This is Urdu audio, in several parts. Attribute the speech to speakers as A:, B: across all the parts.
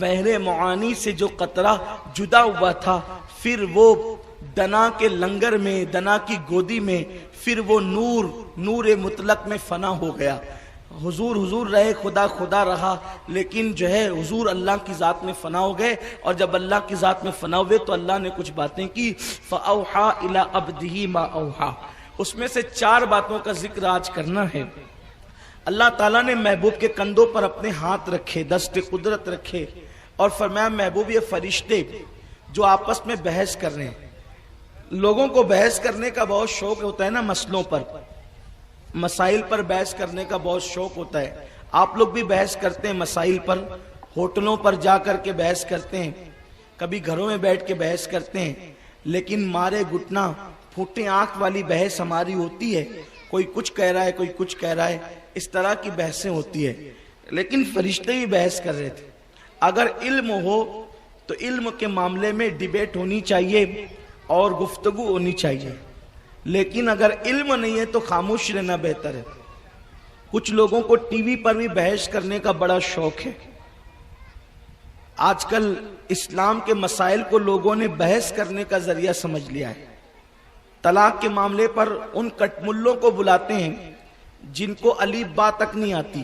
A: بحر معانی سے جو قطرہ جدا ہوا تھا، پھر وہ دنا کے لنگر میں، دنا کی گودی میں، پھر وہ نور مطلق میں فنا ہو گیا۔ حضور رہے، خدا خدا رہا، لیکن جو ہے حضور اللہ کی ذات میں فنا ہو گئے، اور جب اللہ کی ذات میں فنا ہوئے تو اللہ نے کچھ باتیں کی، فَأَوْحَا إِلَىٰ عَبْدِهِ مَا أَوْحَا۔ اس میں سے 4 باتوں کا ذکر آج کرنا ہے۔ اللہ تعالیٰ نے محبوب کے کندھوں پر اپنے ہاتھ رکھے، دست قدرت رکھے، اور فرمایا محبوب یہ فرشتے جو آپس میں بحث کر رہے ہیں، لوگوں کو بحث کرنے کا بہت شوق ہوتا ہے نا، مسئلوں پر، مسائل پر بحث کرنے کا بہت شوق ہوتا ہے۔ آپ لوگ بھی بحث کرتے ہیں مسائل پر، ہوٹلوں پر جا کر کے بحث کرتے ہیں، کبھی گھروں میں بیٹھ کے بحث کرتے ہیں، لیکن مارے گھٹنا پھوٹے آنکھ والی بحث ہماری ہوتی ہے، کوئی کچھ کہہ رہا ہے، کوئی کچھ کہہ رہا ہے، اس طرح کی بحثیں ہوتی ہے۔ لیکن فرشتے بھی بحث کر رہے تھے۔ اگر علم ہو تو علم کے معاملے میں ڈیبیٹ ہونی چاہیے اور گفتگو ہونی چاہیے، لیکن اگر علم نہیں ہے تو خاموش رہنا بہتر ہے۔ کچھ لوگوں کو ٹی وی پر بھی بحث کرنے کا بڑا شوق ہے۔ آج کل اسلام کے مسائل کو لوگوں نے بحث کرنے کا ذریعہ سمجھ لیا ہے۔ طلاق کے معاملے پر ان کٹ ملوں کو بلاتے ہیں جن کو الف با تک نہیں آتی،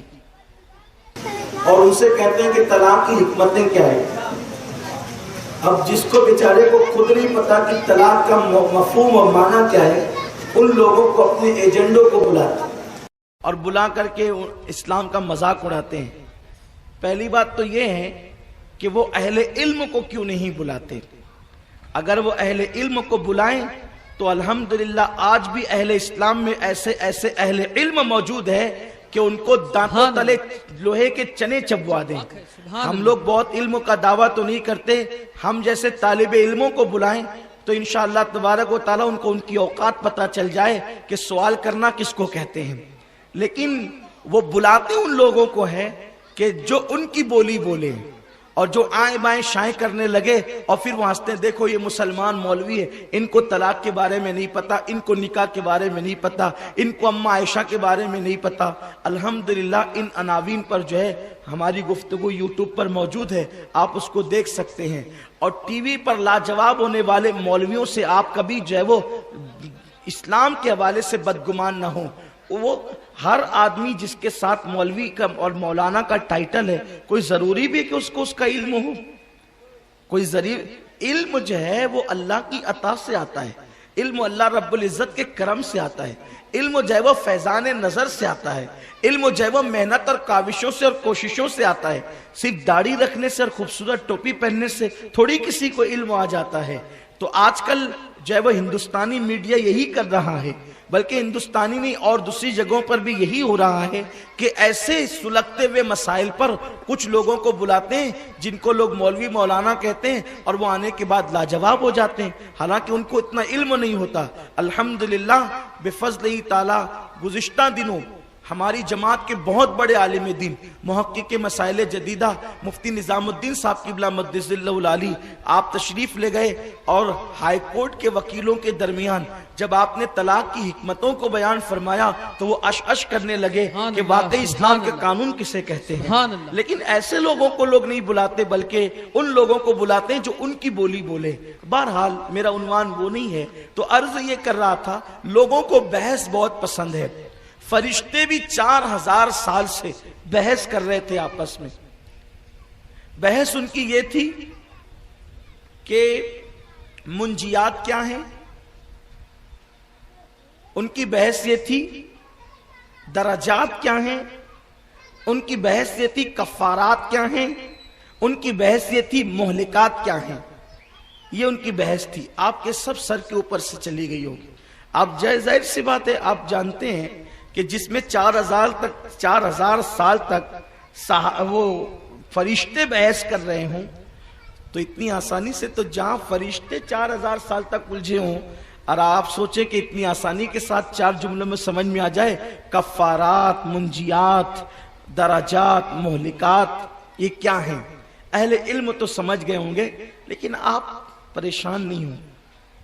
A: اور ان سے کہتے ہیں کہ طلاق کی حکمتیں کیا ہیں۔ اب جس کو بیچارے کو خود نہیں پتا کہ طلاق کا مفہوم اور معنی کیا ہے، ان لوگوں کو اپنے ایجنڈوں کو بلاتے ہیں اور بلا کر کے اسلام کا مذاق اڑاتے ہیں۔ پہلی بات تو یہ ہے کہ وہ اہل علم کو کیوں نہیں بلاتے؟ اگر وہ اہل علم کو بلائیں تو الحمدللہ آج بھی اہل اسلام میں ایسے اہل علم موجود ہے کہ ان کو دانتوں تلے لوہے کے چنے چبوا دیں۔ ہم لوگ بہت علم کا دعویٰ تو نہیں کرتے، ہم جیسے طالب علموں کو بلائیں تو انشاءاللہ تبارک و تعالیٰ ان کو ان کی اوقات پتہ چل جائے کہ سوال کرنا کس کو کہتے ہیں۔ لیکن وہ بلاتے ان لوگوں کو ہے کہ جو ان کی بولی بولے، اور جو آئیں بائیں شائیں کرنے لگے اور پھر وہ ہنستے ہیں، دیکھو یہ مسلمان مولوی ہے، ان کو طلاق کے بارے میں نہیں پتا، ان کو نکاح کے بارے میں نہیں پتا، ان کو اماں عائشہ کے بارے میں نہیں پتا۔ الحمدللہ ان عناوین پر جو ہے ہماری گفتگو یوٹیوب پر موجود ہے، آپ اس کو دیکھ سکتے ہیں۔ اور ٹی وی پر لاجواب ہونے والے مولویوں سے آپ کبھی جو ہے وہ اسلام کے حوالے سے بدگمان نہ ہوں۔ وہ ہر آدمی جس کے ساتھ مولوی کا اور مولانا کا ٹائٹل ہے، کوئی ضروری بھی کہ اس کو اس کا علم ہو؟ کوئی علم جو ہے وہ اللہ کی عطا سے آتا ہے، علم اللہ رب العزت کے کرم سے آتا ہے، علم جو ہے وہ فیضان نظر سے آتا ہے، علم جو ہے وہ محنت اور کاوشوں سے اور کوششوں سے آتا ہے۔ صرف داڑھی رکھنے سے اور خوبصورت ٹوپی پہننے سے تھوڑی کسی کو علم آ جاتا ہے۔ تو آج کل جو ہے وہ ہندوستانی میڈیا یہی کر رہا ہے، بلکہ ہندوستانی نہیں اور دوسری جگہوں پر بھی یہی ہو رہا ہے کہ ایسے سلگتے ہوئے مسائل پر کچھ لوگوں کو بلاتے ہیں جن کو لوگ مولوی مولانا کہتے ہیں، اور وہ آنے کے بعد لاجواب ہو جاتے ہیں، حالانکہ ان کو اتنا علم نہیں ہوتا۔ الحمدللہ بفضل تعالی گزشتہ دنوں ہماری جماعت کے بہت بڑے عالم دین محقق مسائل جدیدہ مفتی نظام الدین صاحب قبلہ مقدس اللہ العالی، آپ تشریف لے گئے اور ہائی کورٹ کے وکیلوں کے درمیان جب آپ نے طلاق کی حکمتوں کو بیان فرمایا تو وہ اش کرنے لگے کہ واقعی اسلام کے قانون کسے کہتے ہیں۔ لیکن ایسے لوگوں کو لوگ نہیں بلاتے، بلکہ ان لوگوں کو بلاتے ہیں جو ان کی بولی بولے۔ بہرحال میرا عنوان وہ نہیں ہے، تو عرض یہ کر رہا تھا لوگوں کو بحث بہت پسند ہے۔ فرشتے بھی 4000 سال سے بحث کر رہے تھے آپس میں۔ بحث ان کی یہ تھی کہ منجیات کیا ہیں، ان کی بحث یہ تھی درجات کیا ہیں، ان کی بحث یہ تھی کفارات کیا ہیں، ان کی بحث یہ تھی مہلکات کیا ہیں۔ یہ ان کی بحث تھی، آپ کے سب سر کے اوپر سے چلی گئی ہوگی۔ آپ ظاہر سی بات ہے، آپ جانتے ہیں کہ جس میں 4000 سال تک وہ فرشتے بحث کر رہے ہوں، تو اتنی آسانی سے تو جہاں فرشتے 4000 سال تک الجھے ہوں، اور آپ سوچیں کہ اتنی آسانی کے ساتھ 4 جملوں میں سمجھ میں آ جائے کفارات، منجیات، درجات، مہلکات یہ کیا ہیں، اہل علم تو سمجھ گئے ہوں گے، لیکن آپ پریشان نہیں ہوں،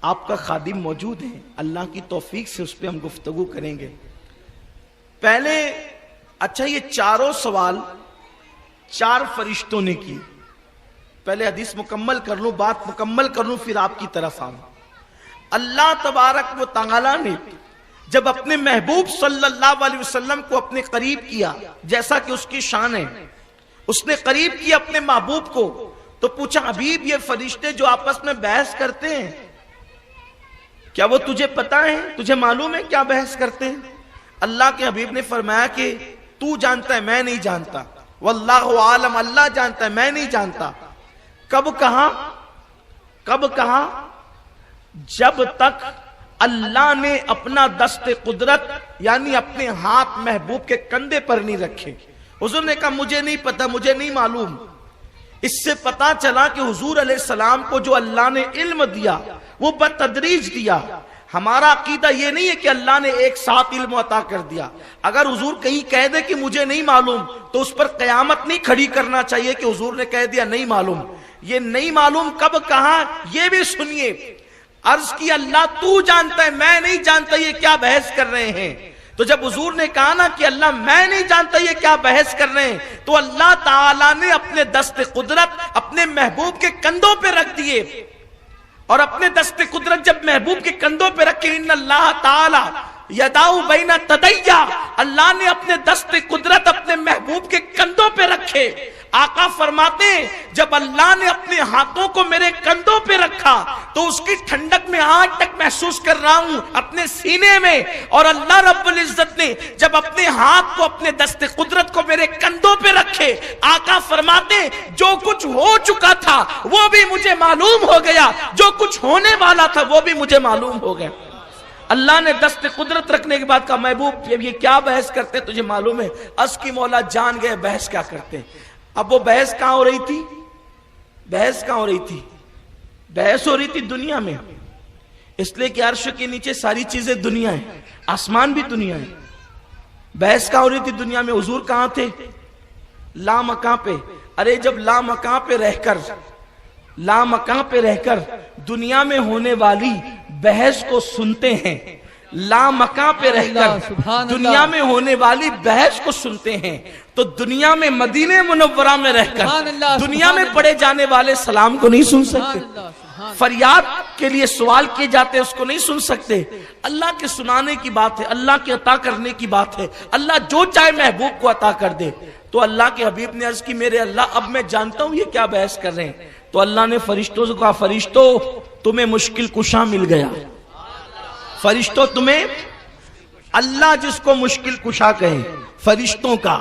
A: آپ کا خادم موجود ہے، اللہ کی توفیق سے اس پہ ہم گفتگو کریں گے۔ پہلے اچھا یہ چاروں سوال 4 فرشتوں نے کی، پہلے حدیث مکمل کر لوں، بات مکمل کر لوں، پھر آپ کی طرف آؤں۔ اللہ تبارک و تعالی نے جب اپنے محبوب صلی اللہ علیہ وسلم کو اپنے قریب کیا، جیسا کہ اس کی شان ہے، اس نے قریب کیا اپنے محبوب کو، تو پوچھا حبیب یہ فرشتے جو آپس میں بحث کرتے ہیں کیا وہ تجھے پتا ہے، تجھے معلوم ہے کیا بحث کرتے ہیں؟ اللہ کے حبیب نے فرمایا کہ تو جانتا ہے میں نہیں جانتا، واللہ عالم، اللہ جانتا ہے میں نہیں جانتا۔ کب کہا؟ جب تک اللہ نے اپنا دست قدرت یعنی اپنے ہاتھ محبوب کے کندھے پر نہیں رکھے۔ حضور نے کہا مجھے نہیں پتا، مجھے نہیں معلوم۔ اس سے پتا چلا کہ حضور علیہ السلام کو جو اللہ نے علم دیا وہ بتدریج دیا۔ ہمارا عقیدہ یہ نہیں ہے کہ اللہ نے ایک ساتھ علم عطا کر دیا۔ اگر حضور کہیں کہہ دے کہ مجھے نہیں معلوم تو اس پر قیامت نہیں کھڑی کرنا چاہیے کہ حضور نے کہہ دیا نہیں معلوم۔ یہ نہیں معلوم کب کہا یہ بھی سنیے۔ عرض کی اللہ تو جانتا ہے میں نہیں جانتا، یہ کیا بحث کر رہے ہیں؟ تو جب حضور نے کہا نا کہ اللہ میں نہیں جانتا یہ کیا بحث کر رہے ہیں، تو اللہ تعالیٰ نے اپنے دست قدرت اپنے محبوب کے کندھوں پہ رکھ دیے، اور اپنے دست قدرت جب محبوب کے کندھوں پہ رکھے، ان اللہ تعالیٰ یداؤ بین تدیا، اللہ نے اپنے دست قدرت اپنے محبوب کے کندھوں پہ رکھے۔ آقا فرماتے ہیں جب اللہ نے اپنے ہاتھوں کو میرے کندھوں پہ رکھا تو اس کی ٹھنڈک میں آج تک محسوس کر رہا ہوں اپنے سینے میں، اور اللہ رب العزت نے جب اپنے ہاتھ کو اپنے دست قدرت کو میرے کندھوں پہ رکھے، آقا فرماتے ہیں جو کچھ ہو چکا تھا وہ بھی مجھے معلوم ہو گیا، جو کچھ ہونے والا تھا وہ بھی مجھے معلوم ہو گیا۔ اللہ نے دست قدرت رکھنے کے بعد کہا محبوب یہ کیا بحث کرتے تجھے معلوم ہے؟ اس کی مولا جان گئے بحث کیا کرتے۔ اب وہ بحث کہاں ہو رہی تھی؟ بحث ہو رہی تھی دنیا میں، اس لیے کہ عرش کے نیچے ساری چیزیں دنیا ہے، آسمان بھی دنیا ہے۔ بحث کہاں ہو رہی تھی دنیا میں؟ حضور کہاں تھے؟ لامکاں پہ۔ ارے جب لامکاں پہ رہ کر دنیا میں ہونے والی بحث کو سنتے ہیں، لامکاں پہ رہ کر دنیا میں ہونے والی بحث کو سنتے ہیں، تو دنیا میں مدینہ منورہ میں رہ کر دنیا میں پڑھے جانے والے سلام کو نہیں سن سکتے، فریاد کے لیے سوال کیے جاتے اس کو نہیں سن سکتے۔ اللہ کے سنانے کی بات ہے، اللہ کے عطا کرنے کی بات ہے، اللہ جو چاہے محبوب کو عطا کر دے۔ تو اللہ کے حبیب نے عرض کی میرے اللہ اب میں جانتا ہوں یہ کیا بحث کر رہے ہیں۔ تو اللہ نے فرشتوں سے کہا فرشتوں تمہیں مشکل کشا مل گیا، فرشتوں تمہیں، اللہ جس کو مشکل کشا کہے فرشتوں کا،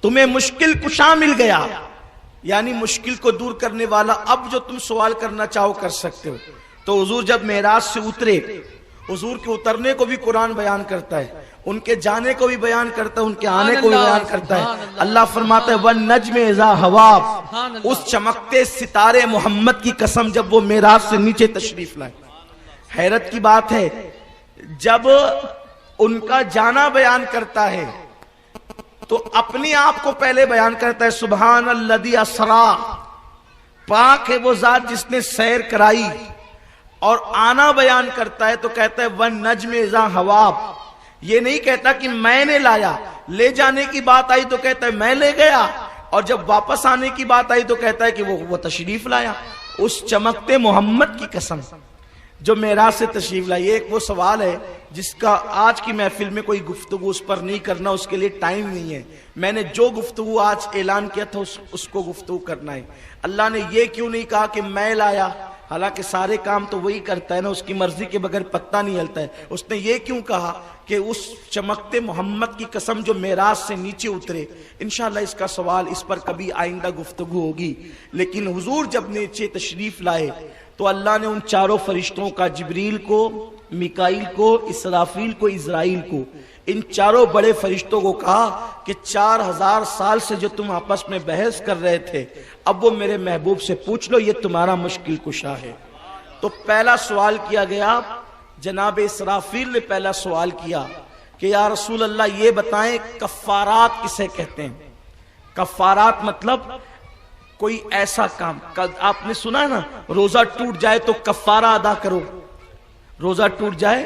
A: تمہیں مشکل کشا مل گیا، یعنی مشکل کو دور کرنے والا۔ اب جو تم سوال کرنا چاہو کر سکتے ہو۔ تو حضور جب معراج سے اترے، حضور کے اترنے کو بھی قرآن بیان کرتا ہے، ان کے جانے کو بھی بیان کرتا ہے، ان کے آنے کو بھی بیان کرتا ہے۔ اللہ فرماتا ہے وَالنَّجْمِ إِذَا هَوَىٰ، اس چمکتے ستارے محمد کی قسم جب وہ معراج سے نیچے تشریف لائے۔ حیرت کی بات ہے جب ان کا جانا بیان کرتا ہے تو اپنی آپ کو پہلے بیان کرتا ہے سبحان الذی اسرا، پاک ہے وہ ذات جس نے سیر کرائی، اور آنا بیان کرتا ہے تو کہتا ہے وَالنَّجْمِ إِذَا هَوَىٰ، یہ نہیں کہتا کہ میں نے لایا، لے جانے کی بات آئی تو کہتا ہے میں لے گیا، اور جب واپس آنے کی بات آئی تو کہتا ہے کہ وہ تشریف لایا۔ اس چمکتے محمد کی قسم جو معراج سے تشریف لائی۔ ایک وہ سوال ہے جس کا آج کی محفل میں کوئی گفتگو اس پر نہیں کرنا، اس کے لیے ٹائم نہیں ہے۔ میں نے جو گفتگو آج اعلان کیا تھا اس کو گفتگو کرنا ہے۔ اللہ نے یہ کیوں نہیں کہا کہ میں لایا، حالانکہ سارے کام تو وہی کرتا ہے نا، اس کی مرضی کے بغیر پتہ نہیں ہلتا ہے۔ اس نے یہ کیوں کہا کہ اس چمکتے محمد کی قسم جو معراج سے نیچے اترے؟ انشاءاللہ اس کا سوال اس پر کبھی آئندہ گفتگو ہوگی۔ لیکن حضور جب نیچے تشریف لائے تو اللہ نے ان چاروں فرشتوں کا، جبریل کو، میکائیل کو، اسرافیل کو، اسرائیل کو، ان چاروں بڑے فرشتوں کو کہا کہ 4000 سال سے جو تم آپس میں بحث کر رہے تھے اب وہ میرے محبوب سے پوچھ لو، یہ تمہارا مشکل کشا ہے۔ تو پہلا سوال کیا گیا، جناب اسرافیل نے پہلا سوال کیا کہ یا رسول اللہ یہ بتائیں کفارات کسے کہتے ہیں؟ کفارات مطلب کوئی ایسا کام، آپ نے سنا ہے نا روزہ ٹوٹ جائے تو کفارہ ادا کرو، روزہ ٹوٹ جائے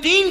A: 3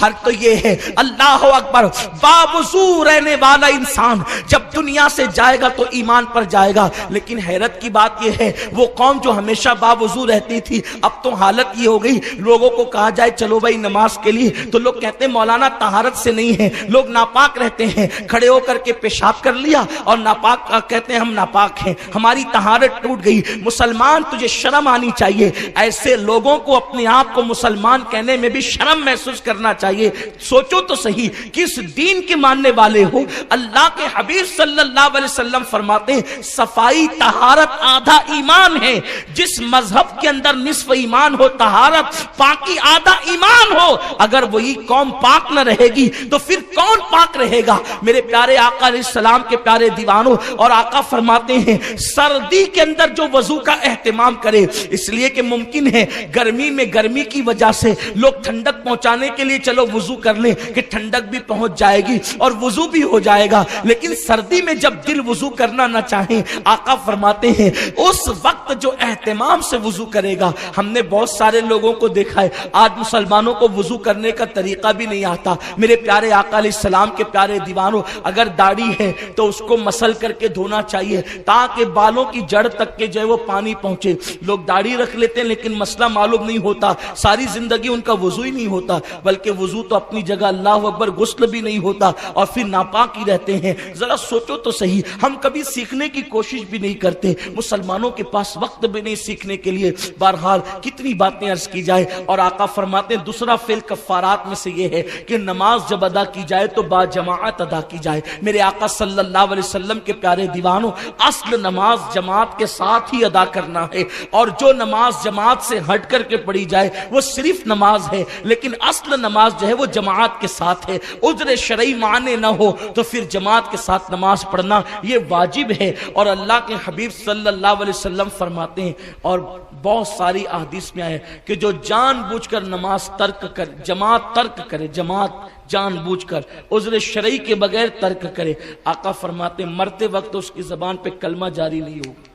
A: ہر تو یہ ہے اللہ اکبر، باوضو رہنے والا انسان جب دنیا سے جائے گا تو ایمان پر جائے گا، لیکن حیرت کی بات یہ ہے وہ قوم جو ہمیشہ باوضو رہتی تھی اب تو حالت یہ ہو گئی، لوگوں کو کہا جائے چلو بھائی نماز کے لیے تو لوگ کہتے ہیں مولانا طہارت سے نہیں ہے، لوگ ناپاک رہتے ہیں، کھڑے ہو کر کے پیشاب کر لیا اور ناپاک کہتے ہیں ہم ناپاک ہیں، ہماری طہارت ٹوٹ گئی۔ مسلمان تجھے شرم آنی چاہیے، ایسے لوگوں کو اپنے آپ کو مسلمان کہنے میں بھی شرم محسوس کرنا چاہیے۔ سوچو تو صحیح، کس دین کے ماننے والے ہو؟ اللہ کے حبیب صلی اللہ علیہ وسلم فرماتے ہیں صفائی طہارت آدھا ایمان ہے، جس مذہب کے اندر نصف ایمان ہو طہارت، پاکی آدھا ایمان ہو، اگر وہی قوم پاک نہ رہے گی تو پھر کون پاک رہے گا؟ میرے پیارے آقا علیہ السلام کے پیارے دیوانوں، اور آقا فرماتے ہیں سردی کے اندر جو وضو کا اہتمام کرے، اس لیے کہ ممکن ہے گرمی میں گرمی کی وجہ سے لوگ ٹھنڈک پہنچانے کے لیے چلو وضو کر لیں کہ ٹھنڈک بھی پہنچ جائے گی اور وضو بھی ہو جائے گا، لیکن سردی میں جب دل وضو کرنا نہ چاہیں، آقا فرماتے ہیں اس وقت جو اہتمام سے وضو کرے گا۔ ہم نے بہت سارے لوگوں کو دیکھا ہے آج مسلمانوں کو وضو کرنے کا طریقہ بھی نہیں آتا۔ میرے پیارے آقا علیہ السلام کے پیارے دیوانوں، اگر داڑھی ہے تو اس کو مسل کر کے دھونا چاہیے تاکہ بالوں کی جڑ تک کے جو ہے وہ پانی پہنچے۔ لوگ داڑھی رکھ لیتے ہیں لیکن مسئلہ معلوم نہیں ہوتا، ساری زندگی ان کا وضو ہی نہیں ہوتا، بلکہ وضو تو اپنی جگہ اللہ اکبر غسل بھی نہیں ہوتا اور پھر ناپاک ہی رہتے ہیں۔ ذرا سوچو تو صحیح، ہم کبھی سیکھنے کی کوشش بھی نہیں کرتے، مسلمانوں کے پاس وقت بھی نہیں سیکھنے کے لیے۔ بہرحال کتنی باتیں عرض کی جائے، اور آقا فرماتے ہیں دوسرا فعل کفارات میں سے یہ ہے کہ نماز جب ادا کی جائے تو با جماعت ادا کی جائے۔ میرے آقا صلی اللہ علیہ وسلم کے پیارے دیوانوں، اصل نماز جماعت کے ساتھ ہی ادا کرنا ہے، اور جو نماز جماعت سے ہٹ کر کے پڑھی جائے وہ صرف نماز ہے، لیکن اصل نماز جو ہے وہ جماعت کے ساتھ ہے۔ عذر شرعی معنی نہ ہو تو پھر جماعت کے ساتھ نماز پڑھنا یہ واجب ہے، اور اللہ کے حبیب صلی اللہ علیہ وسلم فرماتے ہیں، اور بہت ساری احادیث میں آئے کہ جو جان بوجھ کر نماز ترک کر، جماعت ترک کرے، جماعت جان بوجھ کر عذر شرعی کے بغیر ترک کرے، آقا فرماتے ہیں مرتے وقت اس کی زبان پہ کلمہ جاری نہیں ہوگا۔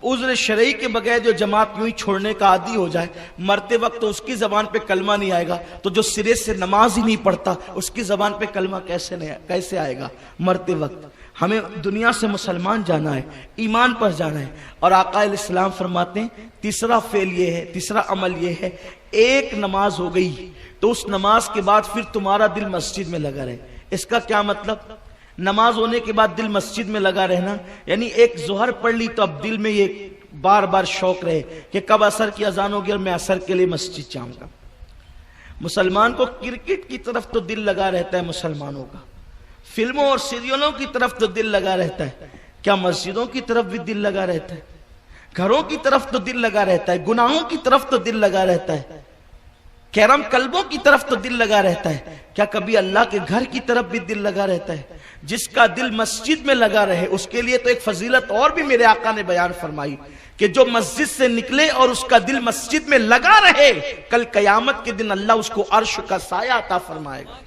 A: عذر شرعی کے بغیر جو جماعت یوں ہی چھوڑنے کا عادی ہو جائے، مرتے وقت اس کی زبان پہ کلمہ نہیں آئے گا، تو جو سرے سے نماز ہی نہیں پڑھتا اس کی زبان پہ کلمہ کیسے آئے گا مرتے وقت؟ ہمیں دنیا سے مسلمان جانا ہے، ایمان پر جانا ہے، اور آقا علیہ السلام فرماتے ہیں تیسرا فعل یہ ہے، تیسرا عمل یہ ہے، ایک نماز ہو گئی تو اس نماز کے بعد پھر تمہارا دل مسجد میں لگا رہے۔ اس کا کیا مطلب؟ نماز ہونے کے بعد دل مسجد میں لگا رہنا، یعنی ایک ظہر پڑھ لی تو اب دل میں یہ بار بار شوق رہے کہ کب عصر کی اذان ہوگی اور میں عصر کے لیے مسجد جاؤں گا۔ مسلمان کو کرکٹ کی طرف تو دل لگا رہتا ہے مسلمانوں کا، فلموں اور سیریلوں کی طرف تو دل لگا رہتا ہے، کیا مسجدوں کی طرف بھی دل لگا رہتا ہے؟ گھروں کی طرف تو دل لگا رہتا ہے، گناہوں کی طرف تو دل لگا رہتا ہے، کیرم کلبوں کی طرف تو دل لگا رہتا ہے، کیا کبھی اللہ کے گھر کی طرف بھی دل لگا رہتا ہے؟ جس کا دل مسجد میں لگا رہے اس کے لیے تو ایک فضیلت اور بھی میرے آقا نے بیان فرمائی کہ جو مسجد سے نکلے اور اس کا دل مسجد میں لگا رہے، کل قیامت کے دن اللہ اس کو عرش کا سایہ عطا فرمائے گا،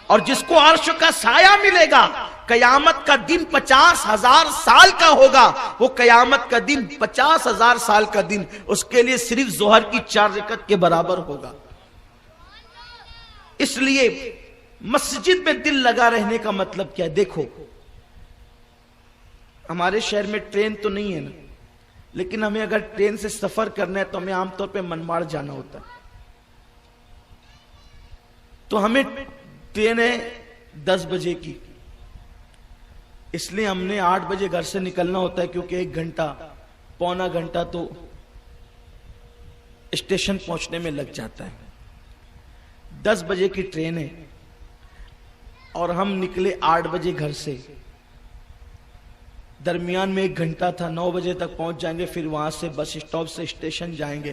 A: اور جس کو عرش کا سایہ ملے گا قیامت کا دن 50,000 سال کا ہوگا، وہ قیامت کا دن 50,000 سال کا دن اس کے لیے صرف ظہر کی 4 رکعت کے برابر ہوگا۔ اس لیے مسجد میں دل لگا رہنے کا مطلب کیا ہے؟ دیکھو ہمارے شہر میں ٹرین تو نہیں ہے نا، لیکن ہمیں اگر ٹرین سے سفر کرنا ہے تو ہمیں عام طور پہ منماڑ جانا ہوتا ہے، تو ہمیں ٹرین ہے 10 بجے کی، اس لیے ہم نے 8 بجے گھر سے نکلنا ہوتا ہے، کیونکہ 1 گھنٹہ پونا گھنٹہ تو اسٹیشن پہنچنے میں لگ جاتا ہے۔ 10 بجے کی ٹرین ہے اور ہم نکلے 8 بجے گھر سے، درمیان میں 1 گھنٹہ تھا، 9 بجے تک پہنچ جائیں گے، پھر وہاں سے بس اسٹاپ سے اسٹیشن جائیں گے۔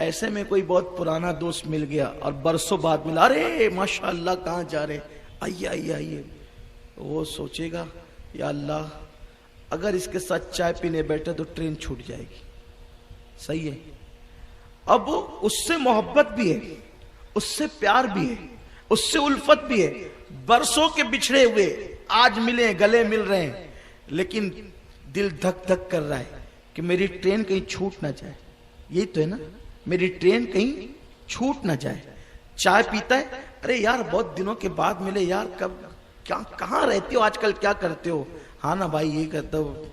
A: ایسے میں کوئی بہت پرانا دوست مل گیا اور برسوں بعد ملا، ارے ماشاءاللہ کہاں جا رہے؟ آئیے آئیے آئیے۔ وہ سوچے گا یا اللہ اگر اس کے ساتھ چائے پینے بیٹھے تو ٹرین چھوٹ جائے گی، صحیح ہے۔ اب اس سے محبت بھی ہے، اس سے پیار بھی ہے، اس سے الفت بھی ہے، برسوں کے بچھڑے ہوئے آج ملے، گلے مل رہے ہیں، لیکن دل دھک دھک کر رہا ہے کہ میری ٹرین کہیں چھوٹ نہ جائے۔ یہی تو ہے نا، میری ٹرین کہیں چھوٹ نہ جائے. چائے پیتا ہے, ارے یار بہت دنوں کے بعد ملے یار, کب کیا کہاں رہتے ہو آج کل, کیا کرتے ہو؟ ہاں نا بھائی یہ کرتا ہو,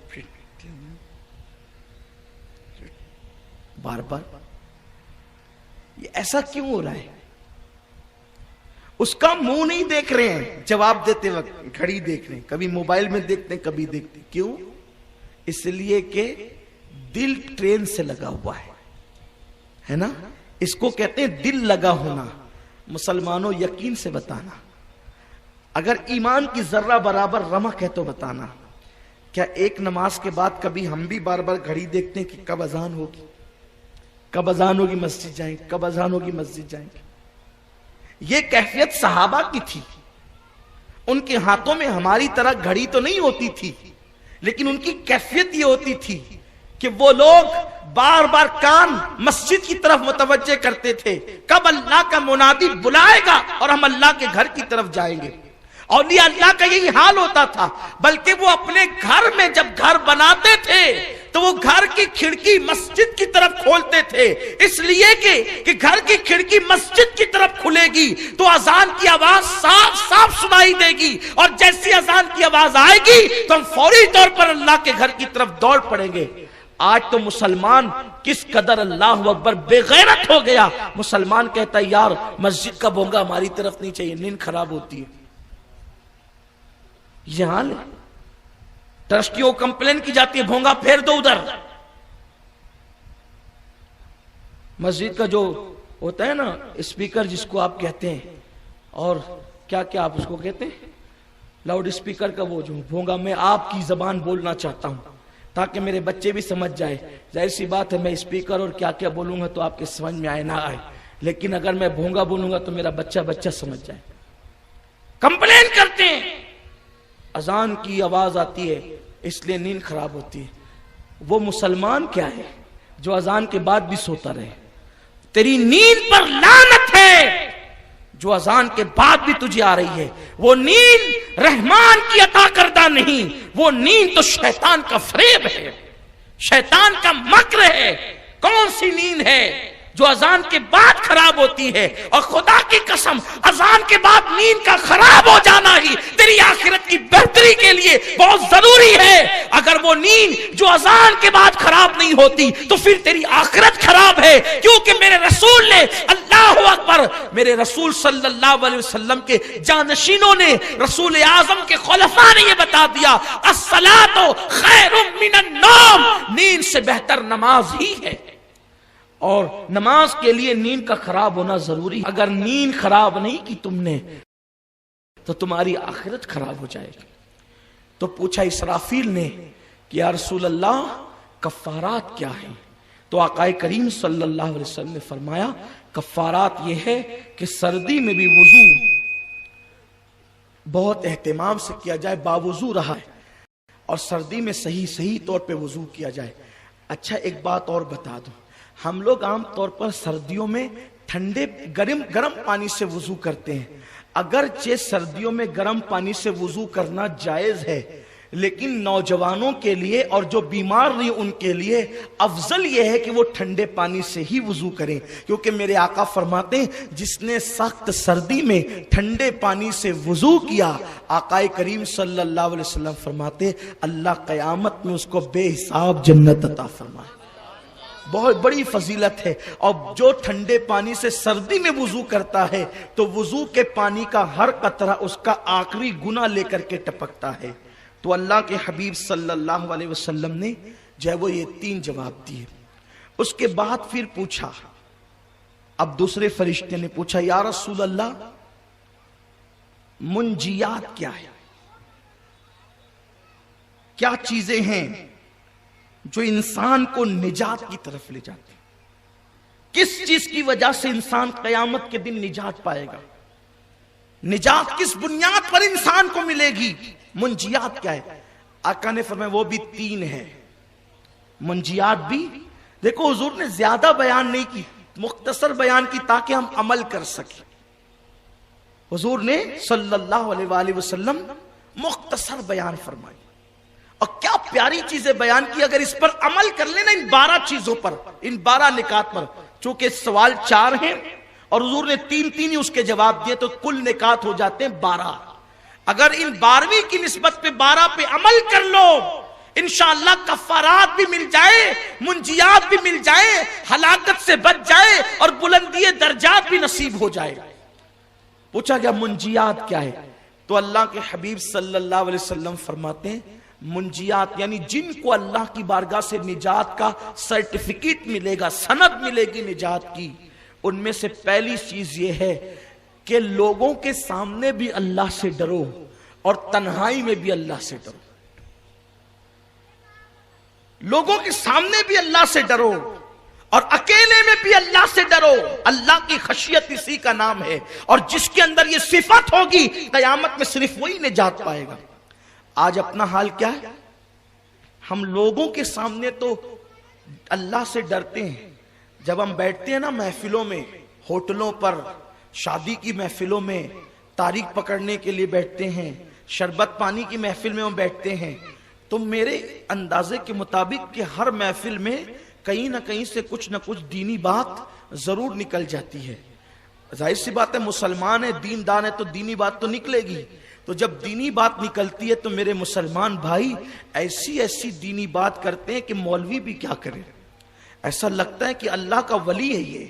A: بار بار. یہ ایسا کیوں ہو رہا ہے؟ اس کا منہ نہیں دیکھ رہے ہیں جواب دیتے وقت, گھڑی دیکھ رہے ہیں, کبھی موبائل میں دیکھتے ہیں کبھی دیکھتے ہیں. کیوں؟ اس لیے کہ دل ٹرین سے لگا ہوا ہے نا. اس کو کہتے ہیں دل لگا ہونا. مسلمانوں یقین سے بتانا, اگر ایمان کی ذرہ برابر رمق ہے تو بتانا, کیا ایک نماز کے بعد کبھی ہم بھی بار بار گھڑی دیکھتے ہیں کہ کب اذان ہوگی, کب اذان ہوگی مسجد جائیں گے, کب اذان ہوگی مسجد جائیں گے؟ یہ کیفیت صحابہ کی تھی. ان کے ہاتھوں میں ہماری طرح گھڑی تو نہیں ہوتی تھی, لیکن ان کی کیفیت یہ ہوتی تھی کہ وہ لوگ بار بار کان مسجد کی طرف متوجہ کرتے تھے, کب اللہ کا منادی بلائے گا اور ہم اللہ کے گھر کی طرف جائیں گے. اولیاء اللہ کا یہی حال ہوتا تھا. بلکہ وہ اپنے گھر میں جب گھر بناتے تھے تو وہ گھر کی کھڑکی مسجد کی طرف کھولتے تھے, اس لیے کہ گھر کی کھڑکی مسجد کی طرف کھلے گی تو اذان کی آواز صاف صاف سنائی دے گی, اور جیسی اذان کی آواز آئے گی تو ہم فوری طور پر اللہ کے گھر کی طرف دوڑ پڑیں گے. آج تو مسلمان کس قدر اللہ اکبر بے غیرت ہو گیا. مسلمان کہتا ہے یار مسجد کا بھونگا ہماری طرف نہیں چاہیے, نیند خراب ہوتی ہے. یہ حال ہے. ٹرسٹیوں کمپلین کی جاتی ہے, بھونگا پھیر دو ادھر. مسجد کا جو ہوتا ہے نا اسپیکر جس کو آپ کہتے ہیں, اور کیا کیا آپ اس کو کہتے ہیں, لاؤڈ اسپیکر کا وہ جو بھونگا, میں آپ کی زبان بولنا چاہتا ہوں تاکہ میرے بچے بھی سمجھ جائے. ظاہر سی بات ہے میں اسپیکر اور کیا کیا بولوں گا تو آپ کے سمجھ میں آئے نہ آئے, لیکن اگر میں بھونگا بولوں گا تو میرا بچہ سمجھ جائے. کمپلین کرتے ہیں اذان کی آواز آتی ہے اس لیے نیند خراب ہوتی ہے. وہ مسلمان کیا ہے جو اذان کے بعد بھی سوتا رہے؟ تیری نیند پر لعنت ہے جو اذان کے بعد بھی تجھے آ رہی ہے. وہ نیند رحمان کی عطا کردہ نہیں, وہ نیند تو شیطان کا فریب ہے, شیطان کا مکر ہے. کون سی نیند ہے جو اذان کے بعد خراب ہوتی ہے؟ اور خدا کی قسم اذان کے بعد نیند کا خراب ہو جانا ہی تیری آخرت کی بہتری کے لیے بہت ضروری ہے. اگر وہ نیند جو اذان کے بعد خراب نہیں ہوتی تو پھر تیری آخرت خراب ہے, کیونکہ میرے رسول نے, اللہ اکبر, میرے رسول صلی اللہ علیہ وسلم کے جانشینوں نے, رسول اعظم کے خلفاء نے یہ بتا دیا, الصلاۃ خیر من النوم, نیند سے بہتر نماز ہی ہے. اور نماز کے لیے نیند کا خراب ہونا ضروری. اگر نیند خراب نہیں کی تم نے تو تمہاری آخرت خراب ہو جائے گی. تو پوچھا اسرافیل نے کہ یا رسول اللہ کفارات کیا ہیں؟ تو آقا کریم صلی اللہ علیہ وسلم نے فرمایا کفارات یہ ہے کہ سردی میں بھی وضو بہت اہتمام سے کیا جائے, باوضو رہا ہے, اور سردی میں صحیح طور پہ وضو کیا جائے. اچھا ایک بات اور بتا دوں, ہم لوگ عام طور پر سردیوں میں ٹھنڈے گرم پانی سے وضو کرتے ہیں. اگرچہ سردیوں میں گرم پانی سے وضو کرنا جائز ہے, لیکن نوجوانوں کے لیے اور جو بیمار نہیں ان کے لیے افضل یہ ہے کہ وہ ٹھنڈے پانی سے ہی وضو کریں, کیونکہ میرے آقا فرماتے ہیں جس نے سخت سردی میں ٹھنڈے پانی سے وضو کیا, آقا کریم صلی اللہ علیہ وسلم فرماتے اللہ قیامت میں اس کو بے حساب جنت عطا فرمائے. بہت بڑی فضیلت ہے. اور جو ٹھنڈے پانی سے سردی میں وضو کرتا ہے تو وضو کے پانی کا ہر قطرہ اس کا آخری گناہ لے کر کے ٹپکتا ہے. تو اللہ کے حبیب صلی اللہ علیہ وسلم نے جو ہے وہ یہ 3 جواب دیے. اس کے بعد پھر پوچھا, اب دوسرے فرشتے نے پوچھا یا رسول اللہ منجیات کیا ہے, کیا چیزیں ہیں جو انسان کو نجات کی طرف لے جاتے ہیں؟ کس چیز کی وجہ سے انسان قیامت کے دن نجات پائے گا؟ نجات کس بنیاد پر انسان کو ملے گی؟ منجیات کیا ہے؟ آقا نے فرمایا وہ بھی 3 ہے. منجیات بھی دیکھو حضور نے زیادہ بیان نہیں کی, مختصر بیان کی تاکہ ہم عمل کر سکیں. حضور نے صلی اللہ علیہ وآلہ وسلم مختصر بیان فرمائی, اور کیا پیاری چیزیں بیان کی. اگر اس پر عمل کر لینا ان 12 چیزوں پر, ان 12 نکات پر, چونکہ سوال 4 ہیں اور حضور نے 3 ہی اس کے جواب دیے، تو کل نکات ہو جاتے ہیں 12۔ اگر ان 12ویں کی نسبت پہ 12 پہ عمل کر لو، انشاءاللہ کفارات بھی مل جائے، منجیات بھی مل جائے، ہلاکت سے بچ جائے اور بلندی درجات بھی نصیب ہو جائے۔ پوچھا گیا منجیات کیا ہے؟ تو اللہ کے حبیب صلی اللہ علیہ وسلم فرماتے ہیں منجیات یعنی جن کو اللہ کی بارگاہ سے نجات کا سرٹیفکیٹ ملے گا، سند ملے گی نجات کی، ان میں سے پہلی چیز یہ ہے کہ لوگوں کے سامنے بھی اللہ سے ڈرو اور تنہائی میں بھی اللہ سے ڈرو۔ لوگوں کے سامنے بھی اللہ سے ڈرو اور اکیلے میں بھی اللہ سے ڈرو۔ اللہ کی خشیت اسی کا نام ہے، اور جس کے اندر یہ صفت ہوگی قیامت میں صرف وہی نجات پائے گا۔ آج اپنا حال کیا ہے؟ ہم لوگوں کے سامنے تو اللہ سے ڈرتے ہیں، جب ہم بیٹھتے ہیں نا محفلوں میں، ہوٹلوں پر، شادی کی محفلوں میں، تاریخ پکڑنے کے لیے بیٹھتے ہیں، شربت پانی کی محفل میں ہم بیٹھتے ہیں، تو میرے اندازے کے مطابق کہ ہر محفل میں کہیں نہ کہیں سے کچھ نہ کچھ دینی بات ضرور نکل جاتی ہے۔ ظاہر سی بات ہے، مسلمان ہے، دیندار ہے، تو دینی بات تو نکلے گی۔ تو جب دینی بات نکلتی ہے تو میرے مسلمان بھائی ایسی دینی بات کرتے ہیں کہ مولوی بھی کیا کرے۔ ایسا لگتا ہے کہ اللہ کا ولی ہے یہ،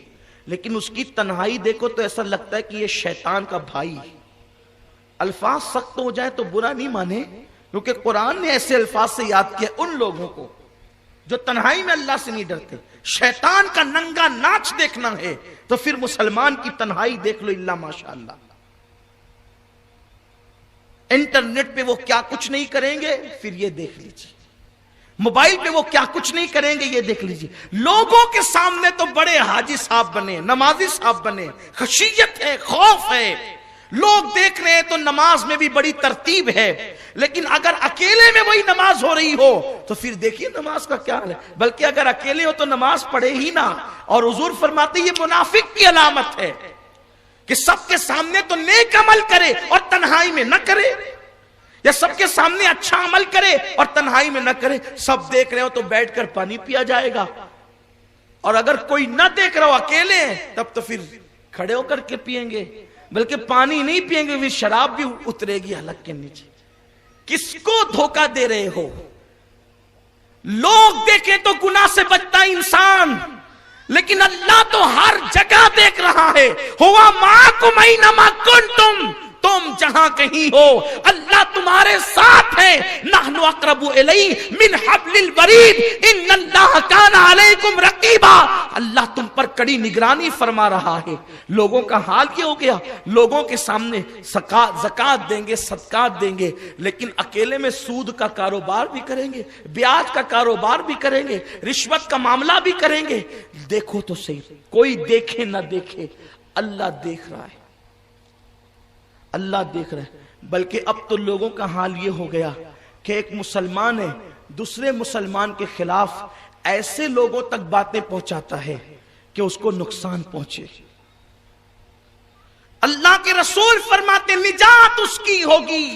A: لیکن اس کی تنہائی دیکھو تو ایسا لگتا ہے کہ یہ شیطان کا بھائی۔ الفاظ سخت ہو جائے تو برا نہیں مانے، کیونکہ قرآن نے ایسے الفاظ سے یاد کیا ان لوگوں کو جو تنہائی میں اللہ سے نہیں ڈرتے۔ شیطان کا ننگا ناچ دیکھنا ہے تو پھر مسلمان کی تنہائی دیکھ لو، اللہ ماشاءاللہ۔ انٹرنیٹ پہ وہ کیا کچھ نہیں کریں گے، پھر یہ دیکھ لیجیے۔ موبائل پہ وہ کیا کچھ نہیں کریں گے، یہ دیکھ لیجیے۔ لوگوں کے سامنے تو بڑے حاجی صاحب بنے، نمازی صاحب بنے، خشیت ہے، خوف ہے، لوگ دیکھ رہے ہیں تو نماز میں بھی بڑی ترتیب ہے، لیکن اگر اکیلے میں وہی نماز ہو رہی ہو تو پھر دیکھیے نماز کا کیا حال ہے۔ بلکہ اگر اکیلے ہو تو نماز پڑھے ہی نہ۔ اور حضور فرماتے یہ منافق کی علامت ہے کہ سب کے سامنے تو نیک عمل کرے اور تنہائی میں نہ کرے، یا سب کے سامنے اچھا عمل کرے اور تنہائی میں نہ کرے۔ سب دیکھ رہے ہو تو بیٹھ کر پانی پیا جائے گا، اور اگر کوئی نہ دیکھ رہا ہو اکیلے ہیں تب تو پھر کھڑے ہو کر کے پیئیں گے، بلکہ پانی نہیں پیئیں گے، پھر شراب بھی اترے گی حلق کے نیچے۔ کس کو دھوکہ دے رہے ہو؟ لوگ دیکھیں تو گناہ سے بچتا انسان، لیکن اللہ تو ہر جگہ دیکھ رہا ہے۔ ہوا معکم اینما کنتم، تم جہاں کہیں ہو اللہ تمہارے ساتھ ہے۔ نحن اقرب الیہ من حبل الورید ان اللہ کان علیکم رقیبا، اللہ تم پر کڑی نگرانی فرما رہا ہے۔ لوگوں کا حال یہ ہو گیا، لوگوں کے سامنے زکوٰۃ دیں گے، صدقات دیں گے، لیکن اکیلے میں سود کا کاروبار بھی کریں گے، بیاج کا کاروبار بھی کریں گے، رشوت کا معاملہ بھی کریں گے۔ دیکھو تو صحیح، کوئی دیکھے نہ دیکھے اللہ دیکھ رہا ہے، اللہ دیکھ رہا ہے۔ بلکہ اب تو لوگوں کا حال یہ ہو گیا کہ ایک مسلمان ہے دوسرے مسلمان کے خلاف ایسے لوگوں تک باتیں پہنچاتا ہے کہ اس کو نقصان پہنچے۔ اللہ کے رسول فرماتے نجات اس کی ہوگی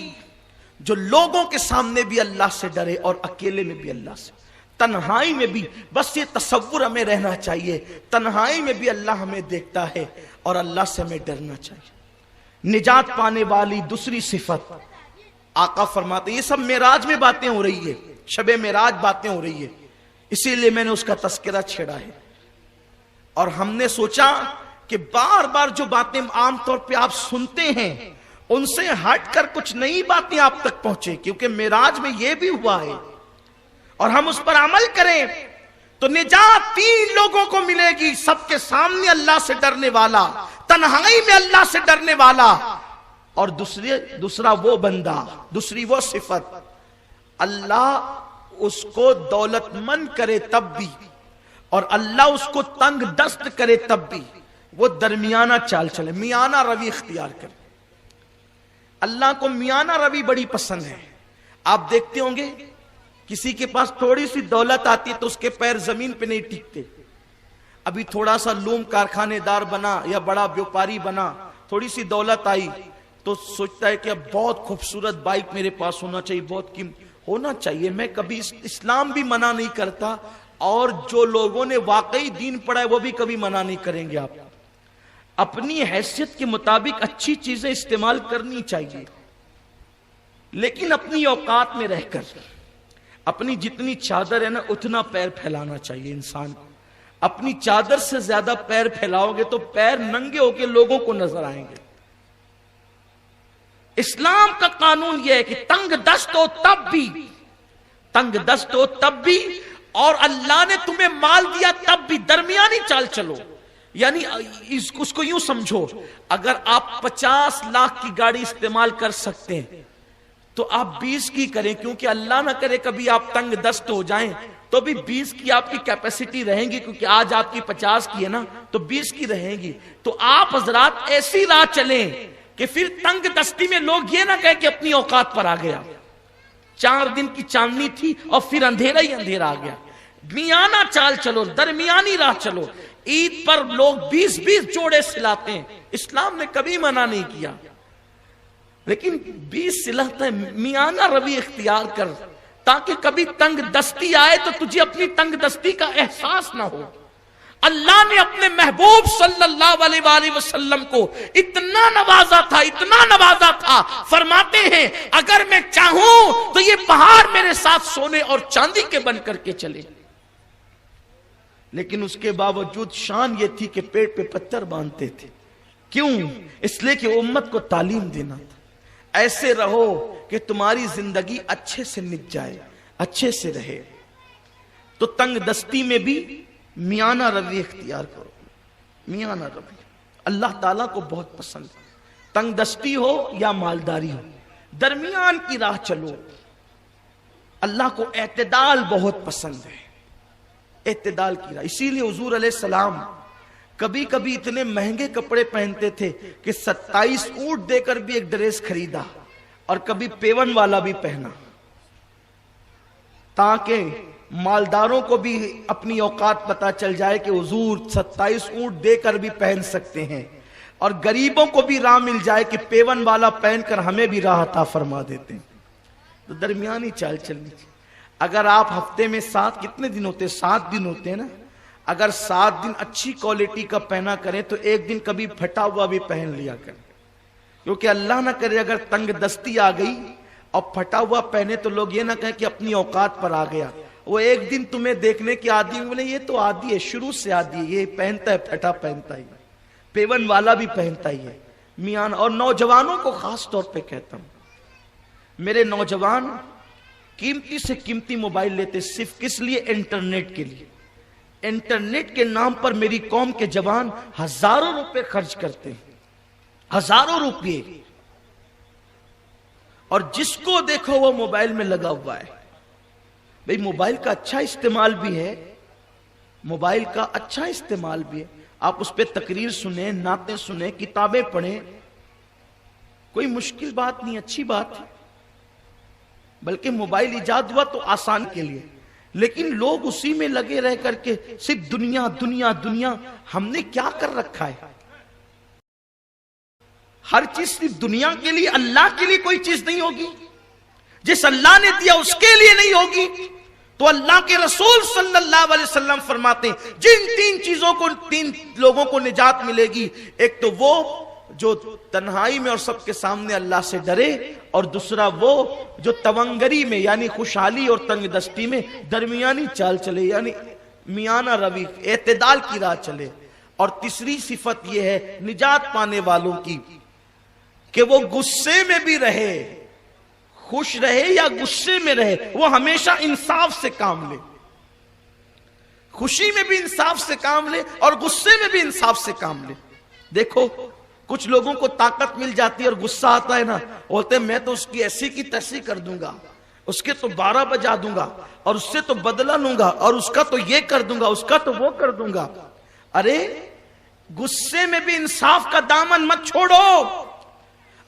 A: جو لوگوں کے سامنے بھی اللہ سے ڈرے اور اکیلے میں بھی اللہ سے، تنہائی میں بھی۔ بس یہ تصور ہمیں رہنا چاہیے، تنہائی میں بھی اللہ ہمیں دیکھتا ہے اور اللہ سے ہمیں ڈرنا چاہیے۔ نجات پانے والی دوسری صفت آقا فرماتے، یہ سب معراج میں باتیں ہو رہی ہے، شب معراج باتیں ہو رہی ہے، اسی لیے میں نے اس کا تذکرہ چھیڑا ہے۔ اور ہم نے سوچا کہ بار بار جو باتیں عام طور پہ آپ سنتے ہیں ان سے ہٹ کر کچھ نئی باتیں آپ تک پہنچے، کیونکہ معراج میں یہ بھی ہوا ہے اور ہم اس پر عمل کریں تو نجات 3 لوگوں کو ملے گی۔ سب کے سامنے اللہ سے ڈرنے والا، تنہائی میں اللہ سے ڈرنے والا، اور دوسرا وہ بندہ، دوسری وہ صفت، اللہ اس کو دولت مند کرے تب بھی اور اللہ اس کو تنگ دست کرے تب بھی وہ درمیانہ چال چلے، میانہ روی اختیار کرے۔ اللہ کو میانہ روی بڑی پسند ہے۔ آپ دیکھتے ہوں گے کسی کے پاس تھوڑی سی دولت آتی ہے تو اس کے پیر زمین پہ نہیں ٹکتے۔ ابھی تھوڑا سا لوم کارخانے دار بنا یا بڑا بیوپاری بنا، تھوڑی سی دولت آئی تو سوچتا ہے کہ اب بہت خوبصورت بائک میرے پاس ہونا چاہیے، بہت قیمت ہونا چاہیے۔ میں کبھی اسلام بھی منع نہیں کرتا، اور جو لوگوں نے واقعی دین پڑھا ہے وہ بھی کبھی منع نہیں کریں گے. آپ اپنی حیثیت کے مطابق اچھی چیزیں استعمال کرنی چاہیے، لیکن اپنی اوقات میں رہ کر. اپنی جتنی چادر ہے نا اتنا پیر پھیلانا چاہیے انسان کو. اپنی چادر سے زیادہ پیر پھیلاؤ گے تو پیر ننگے ہو کے لوگوں کو نظر آئیں گے. اسلام کا قانون یہ ہے کہ تنگ دست ہو تب بھی اور اللہ نے تمہیں مال دیا تب بھی درمیانی چال چلو. یعنی اس کو یوں سمجھو، اگر آپ 50 لاکھ کی گاڑی استعمال کر سکتے ہیں تو آپ 20 کی کریں، کیونکہ اللہ نہ کرے کبھی آپ تنگ دست ہو جائیں تو بھی 20 کی آپ کی کیپیسٹی رہیں گی، کیونکہ آج آپ کی 50 کی ہے نا تو 20 کی رہیں گی. تو آپ حضرات ایسی راہ چلیں کہ پھر تنگ دستی میں لوگ یہ نہ کہیں کہ اپنی اوقات پر آ گیا. 4 دن کی چاندنی تھی اور پھر اندھیرا ہی اندھیرا آ گیا. میانہ چال چلو، درمیانی راہ چلو. عید پر لوگ 20 جوڑے سلاتے ہیں، اسلام نے کبھی منع نہیں کیا، لیکن 20 سلاتے ہیں. میانہ روی اختیار کر تاکہ کبھی تنگ دستی آئے تو تجھے اپنی تنگ دستی کا احساس نہ ہو. اللہ نے اپنے محبوب صلی اللہ علیہ وآلہ وسلم کو اتنا نوازا تھا، فرماتے ہیں اگر میں چاہوں تو یہ پہاڑ میرے ساتھ سونے اور چاندی کے بن کر کے چلے. لیکن اس کے باوجود شان یہ تھی کہ پیٹ پہ پتھر باندھتے تھے. کیوں؟ اس لیے کہ امت کو تعلیم دینا تھا. ایسے رہو کہ تمہاری زندگی اچھے سے نپ جائے، اچھے سے رہے. تو تنگ دستی میں بھی میانہ روی اختیار کرو. میانہ روی اللہ تعالیٰ کو بہت پسند ہے. تنگ دستی ہو یا مالداری ہو، درمیان کی راہ چلو. اللہ کو اعتدال بہت پسند ہے، اعتدال کی راہ. اسی لیے حضور علیہ السلام کبھی کبھی اتنے مہنگے کپڑے پہنتے تھے کہ 27 اونٹ دے کر بھی ایک ڈریس خریدا، اور کبھی پیون والا بھی پہنا، تاکہ مالداروں کو بھی اپنی اوقات پتہ چل جائے کہ حضور 27 اونٹ دے کر بھی پہن سکتے ہیں، اور غریبوں کو بھی راہ مل جائے کہ پیون والا پہن کر ہمیں بھی راہ عطا فرما دیتے ہیں. تو درمیانی چال چلنی چاہیے. اگر آپ ہفتے میں 7 کتنے دن ہوتے ہیں؟ 7 دن ہوتے ہیں نا. اگر 7 دن اچھی کوالٹی کا پہنا کریں تو ایک دن کبھی پھٹا ہوا بھی پہن لیا کریں، کیونکہ اللہ نہ کرے اگر تنگ دستی آ گئی اور پھٹا ہوا پہنے تو لوگ یہ نہ کہیں کہ اپنی اوقات پر آ گیا. وہ ایک دن تمہیں دیکھنے کی عادی بولے یہ تو عادی ہے، شروع سے عادی ہے، یہ پہنتا ہے، پھٹا پہنتا ہی، پیون والا بھی پہنتا ہی ہے. میاں اور نوجوانوں کو خاص طور پہ کہتا ہوں، میرے نوجوان قیمتی سے قیمتی موبائل لیتے صرف کس لیے؟ انٹرنیٹ کے لیے. انٹرنیٹ کے نام پر میری قوم کے جوان ہزاروں روپے خرچ کرتے ہیں، ہزاروں روپے. اور جس کو دیکھو وہ موبائل میں لگا ہوا ہے. بھئی موبائل کا اچھا استعمال بھی ہے، موبائل کا اچھا استعمال بھی ہے. آپ اس پہ تقریر سنیں، نعتیں سنیں، کتابیں پڑھیں، کوئی مشکل بات نہیں، اچھی بات ہے. بلکہ موبائل ایجاد ہوا تو آسان کے لیے، لیکن لوگ اسی میں لگے رہ کر کے صرف دنیا دنیا دنیا. ہم نے کیا کر رکھا ہے؟ ہر چیز صرف دنیا کے لیے، اللہ کے لیے کوئی چیز نہیں ہوگی. جس اللہ نے دیا اس کے لیے نہیں ہوگی. تو اللہ کے رسول صلی اللہ علیہ وسلم فرماتے ہیں جن 3 چیزوں کو 3 لوگوں کو نجات ملے گی، ایک تو وہ جو تنہائی میں اور سب کے سامنے اللہ سے ڈرے، اور دوسرا وہ جو تونگری میں یعنی خوشحالی اور تنگ دستی میں درمیانی چال چلے، یعنی میانہ روی اعتدال کی راہ چلے. اور تیسری صفت یہ ہے نجات پانے والوں کی کہ وہ غصے میں بھی رہے، خوش رہے یا غصے میں رہے، وہ ہمیشہ انصاف سے کام لے. خوشی میں بھی انصاف سے کام لے اور غصے میں بھی انصاف سے کام لے. دیکھو کچھ لوگوں کو طاقت مل جاتی ہے اور غصہ آتا ہے نا، بولتے ہیں میں تو اس کی ایسی کی تیسی کر دوں گا، اس کے تو 12 بجا دوں گا، اور اس سے تو بدلہ لوں گا، اور اس کا تو یہ کر دوں گا، اس کا تو وہ کر دوں گا. ارے غصے میں بھی انصاف کا دامن مت چھوڑو.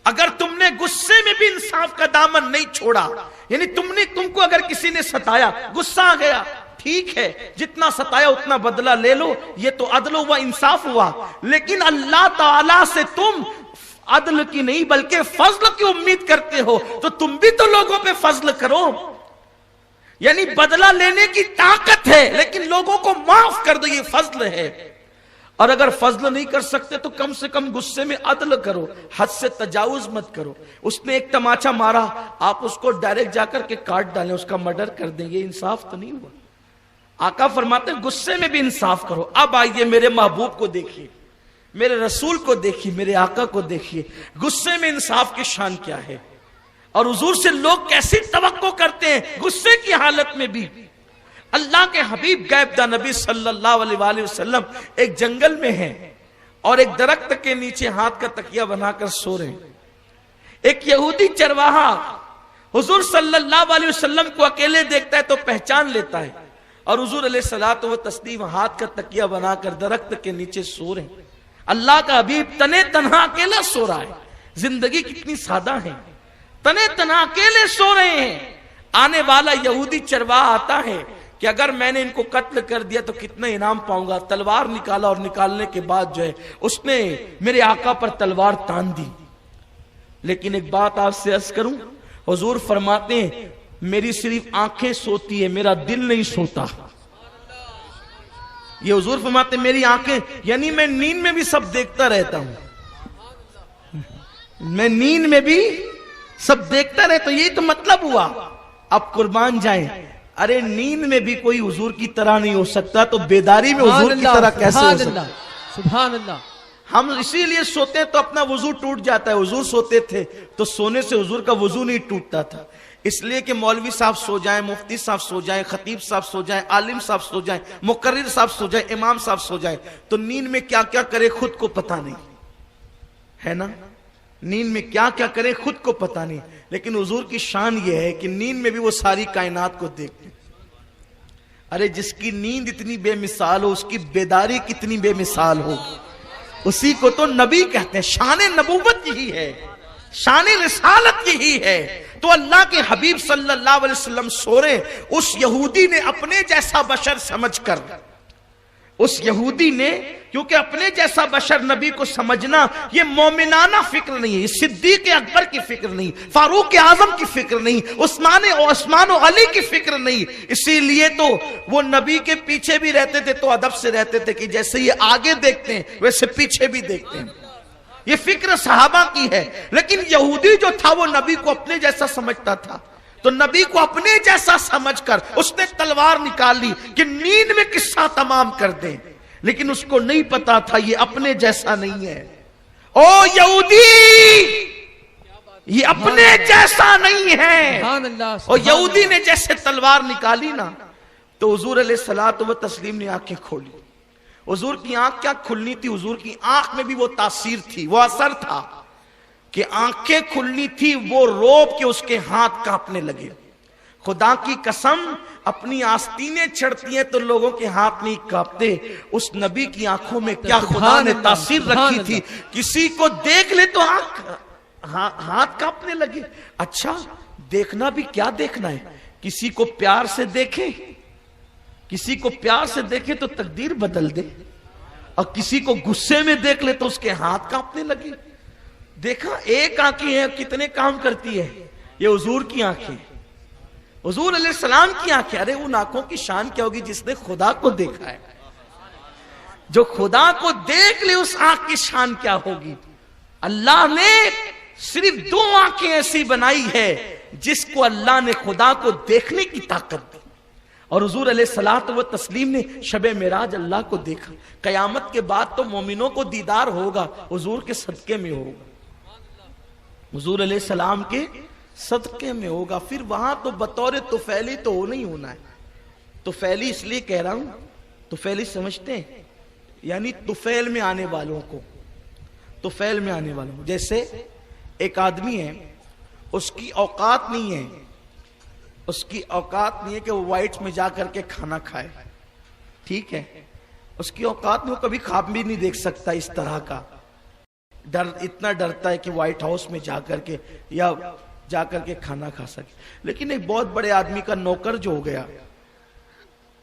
A: اگر تم نے غصے میں بھی انصاف کا دامن نہیں چھوڑا، یعنی تم کو اگر کسی نے ستایا، غصہ آ گیا، ٹھیک ہے جتنا ستایا اتنا بدلہ لے لو، یہ تو عدل ہوا، انصاف ہوا. لیکن اللہ تعالیٰ سے تم عدل کی نہیں بلکہ فضل کی امید کرتے ہو، تو تم بھی تو لوگوں پہ فضل کرو. یعنی بدلہ لینے کی طاقت ہے، لیکن لوگوں کو معاف کر دو، یہ فضل ہے۔ اور اگر فضل نہیں کر سکتے تو کم سے کم غصے میں عدل کرو، حد سے تجاوز مت کرو۔ اس نے ایک تماچا مارا، آپ اس کو ڈائریکٹ جا کر کے کاٹ ڈالیں، اس کا مرڈر کر دیں، یہ انصاف تو نہیں ہوا۔ آقا فرماتے ہیں غصے میں بھی انصاف کرو۔ اب آئیے میرے محبوب کو دیکھیے، میرے رسول کو دیکھیے، میرے آقا کو دیکھیے، غصے میں انصاف کی شان کیا ہے، اور حضور سے لوگ کیسی توقع کرتے ہیں غصے کی حالت میں بھی۔ اللہ کے حبیب غیب داں نبی صلی اللہ علیہ وآلہ وسلم ایک جنگل میں ہیں اور ایک درخت کے نیچے ہاتھ کا تکیہ بنا کر سو رہے ہیں۔ ایک یہودی چرواہا حضور صلی اللہ علیہ وسلم کو اکیلے دیکھتا ہے تو پہچان لیتا ہے، اور حضور علیہ الصلوۃ والتسلیم ہاتھ کا تکیہ بنا کر درخت کے نیچے سو رہے ہیں۔ اللہ کا حبیب تنے تنہا اکیلا سو رہا ہے۔ زندگی کتنی سادہ ہے، تنے تنہا اکیلے سو رہے ہیں۔ آنے والا یہودی چرواہا آتا ہے کہ اگر میں نے ان کو قتل کر دیا تو کتنا انعام پاؤں گا۔ تلوار نکالا اور نکالنے کے بعد جو ہے اس نے میرے آقا پر تلوار تان دی۔ لیکن ایک بات آپ سے عرض کروں، حضور فرماتے ہیں میری صرف آنکھیں سوتی ہے، میرا دل نہیں سوتا۔ یہ حضور فرماتے ہیں میری آنکھیں، یعنی میں نیند میں بھی سب دیکھتا رہتا ہوں، میں نیند میں بھی سب دیکھتا رہتا ہوں۔ یہی تو مطلب ہوا۔ اب قربان جائیں، ارے نیند میں بھی کوئی حضور کی طرح نہیں ہو سکتا تو بیداری میں حضور کی طرح کیسے ہو سکتا؟
B: سبحان اللہ۔
A: ہم اسی لیے سوتے ہیں تو اپنا وضو ٹوٹ جاتا ہے۔ حضور سوتے تھے تو سونے سے حضور کا وضو نہیں ٹوٹتا تھا، اس لیے کہ مولوی صاحب سو جائیں، مفتی صاحب سو جائیں، خطیب صاحب سو جائیں، عالم صاحب سو جائیں، مقرر صاحب سو جائیں، امام صاحب سو جائیں تو نیند میں کیا کیا کرے خود کو پتہ نہیں ہے نا، نیند میں کیا کیا کرے خود کو پتہ نہیں۔ لیکن حضور کی شان یہ ہے کہ نیند میں بھی وہ ساری کائنات کو دیکھتے ہیں۔ ارے جس کی نیند اتنی بے مثال ہو اس کی بیداری کتنی بے مثال ہوگی، اسی کو تو نبی کہتے ہیں۔ شان نبوت یہی ہے، شان رسالت یہی ہے۔ تو اللہ کے حبیب صلی اللہ علیہ وسلم سو رہے، اس یہودی نے اپنے جیسا بشر سمجھ کر، اس یہودی نے، کیونکہ اپنے جیسا بشر نبی کو سمجھنا یہ مومنانہ فکر نہیں ہے، یہ صدیق اکبر کی فکر نہیں، فاروق اعظم کی فکر نہیں، عثمان و علی کی فکر نہیں۔ اسی لیے تو وہ نبی کے پیچھے بھی رہتے تھے تو ادب سے رہتے تھے کہ جیسے یہ آگے دیکھتے ہیں ویسے پیچھے بھی دیکھتے ہیں۔ یہ فکر صحابہ کی ہے۔ لیکن یہودی جو تھا وہ نبی کو اپنے جیسا سمجھتا تھا، تو نبی کو اپنے جیسا سمجھ کر اس نے تلوار نکال لی کہ نیند میں قصہ تمام کر دیں، لیکن اس کو نہیں پتا تھا یہ اپنے جیسا نہیں ہے۔ او یہودی، یہ اپنے جیسا نہیں ہے۔ اور یہودی نے جیسے تلوار نکالی نا تو حضور علیہ الصلوۃ والتسلیم نے آنکھیں کھولی۔ حضور کی آنکھ کیا کھلنی تھی، حضور کی آنکھ میں بھی وہ تاثیر تھی، وہ اثر تھا کہ آنکھیں کھلنی تھی، وہ روب کے اس کے ہاتھ کانپنے لگے۔ خدا کی قسم اپنی آستینیں چڑھتی ہیں تو لوگوں کے ہاتھ نہیں کانپتے، اس نبی کی آنکھوں میں کیا خدا نے تاثیر رکھی تھی، کسی کو دیکھ لے تو ہاتھ کانپنے لگے۔ اچھا دیکھنا بھی کیا دیکھنا ہے، کسی کو پیار سے دیکھیں، کسی کو پیار سے دیکھے تو تقدیر بدل دے، اور کسی کو غصے میں دیکھ لے تو اس کے ہاتھ کانپنے لگے۔ دیکھا ایک آنکھیں ہیں کتنے کام کرتی ہے، یہ حضور کی آنکھیں، حضور علیہ السلام کی آنکھیں۔ ارے ان آنکھوں کی شان کیا ہوگی جس نے خدا کو دیکھا ہے، جو خدا کو دیکھ لے اس آنکھ کی شان کیا ہوگی۔ اللہ نے صرف دو آنکھیں ایسی بنائی ہے جس کو اللہ نے خدا کو دیکھنے کی طاقت دی، اور حضور علیہ الصلوۃ والتسلیم نے شب معراج اللہ کو دیکھا۔ قیامت کے بعد تو مومنوں کو دیدار ہوگا، حضور کے صدقے میں ہوگا، حضور علیہ السلام کے صدقے میں ہوگا۔ پھر وہاں تو بطور طفیلی تو ہونا ہی ہونا ہے۔ طفیلی اس لیے کہہ رہا ہوں، طفیلی سمجھتے ہیں یعنی طفیل میں آنے والوں کو، طفیل میں آنے والوں کو۔ جیسے ایک آدمی ہے، اس کی اوقات نہیں ہے، اس کی اوقات نہیں ہے کہ وہ وائٹ میں جا کر کے کھانا کھائے، ٹھیک ہے، اس کی اوقات میں وہ کبھی خواب بھی نہیں دیکھ سکتا اس طرح کا، اتنا ڈرتا ہے کہ وائٹ ہاؤس میں جا کر کے یا جا کر کے کھانا کھا سکے۔ لیکن ایک بہت بڑے آدمی کا نوکر جو ہو گیا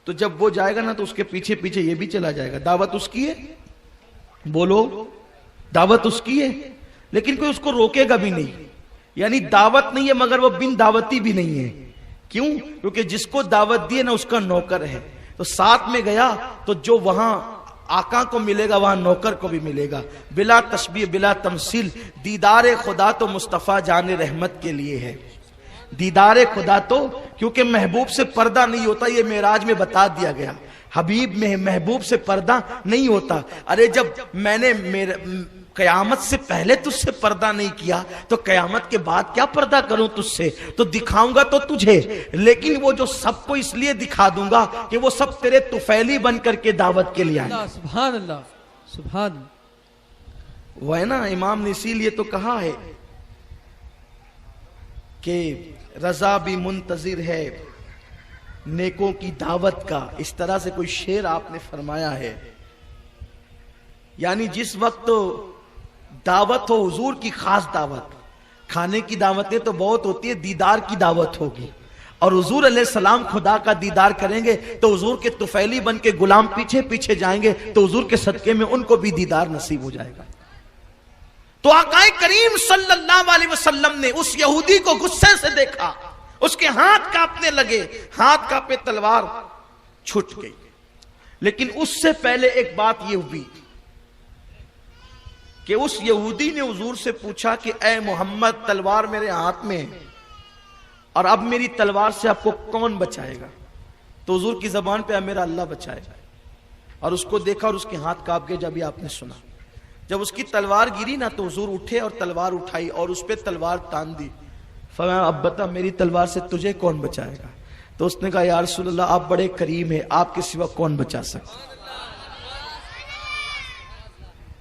A: تو جب وہ جائے گا نا تو اس کے پیچھے پیچھے یہ بھی چلا جائے گا۔ دعوت اس کی ہے، بولو دعوت اس کی ہے، لیکن کوئی اس کو روکے گا بھی نہیں، یعنی دعوت نہیں ہے مگر وہ بن دعوتی بھی نہیں ہے، کیوں؟ کیونکہ جس کو دعوت دی ہے نا اس کا نوکر ہے. تو ساتھ میں گیا تو جو وہاں آقا کو ملے گا وہاں نوکر کو بھی ملے گا. بلا تشبیہ بلا تمثیل دیدار خدا تو مصطفیٰ جان رحمت کے لیے ہے. دیدار خدا تو کیونکہ محبوب سے پردہ نہیں ہوتا, یہ معراج میں بتا دیا گیا. حبیب میں محبوب سے پردہ نہیں ہوتا. ارے جب میں نے قیامت سے پہلے تجھ سے پردہ نہیں کیا تو قیامت کے بعد کیا پردہ کروں تجھ سے؟ تو دکھاؤں گا تو تجھے, لیکن وہ جو سب کو اس لیے دکھا دوں گا کہ وہ سب تیرے طفیلی بن کر کے دعوت کے لیے آئیں.
B: سبحان اللہ سبحان اللہ.
A: وہ ہے نا, امام نے اسی لیے تو کہا ہے کہ رضا بھی منتظر ہے نیکوں کی دعوت کا. اس طرح سے کوئی شعر آپ نے فرمایا ہے. یعنی جس وقت دعوت ہو حضور کی خاص دعوت, کھانے کی دعوتیں تو بہت ہوتی ہے, دیدار کی دعوت ہوگی اور حضور علیہ السلام خدا کا دیدار کریں گے تو حضور کے طفیلی بن کے غلام پیچھے پیچھے جائیں گے تو حضور کے صدقے میں ان کو بھی دیدار نصیب ہو جائے گا. تو آقا کریم صلی اللہ علیہ وسلم نے اس یہودی کو غصے سے دیکھا, اس کے ہاتھ کانپنے لگے, ہاتھ کانپے, تلوار چھٹ گئی. لیکن اس سے پہلے ایک بات یہ ہوئی کہ اس یہودی نے حضور سے پوچھا کہ اے محمد تلوار میرے ہاتھ میں ہے اور اب میری تلوار سے آپ کو کون بچائے گا؟ تو حضور کی زبان پہ میرا اللہ بچائے گا. اور اس کو دیکھا اور اس کے ہاتھ کانپ گئے. جب یہ آپ نے سنا, جب اس کی تلوار گری نا تو حضور اٹھے اور تلوار اٹھائی اور اس پہ تلوار تان دی. فرمایا اب بتا میری تلوار سے تجھے کون بچائے گا؟ تو اس نے کہا یا رسول اللہ آپ بڑے کریم ہیں, آپ کے سوا کون بچا سکتا؟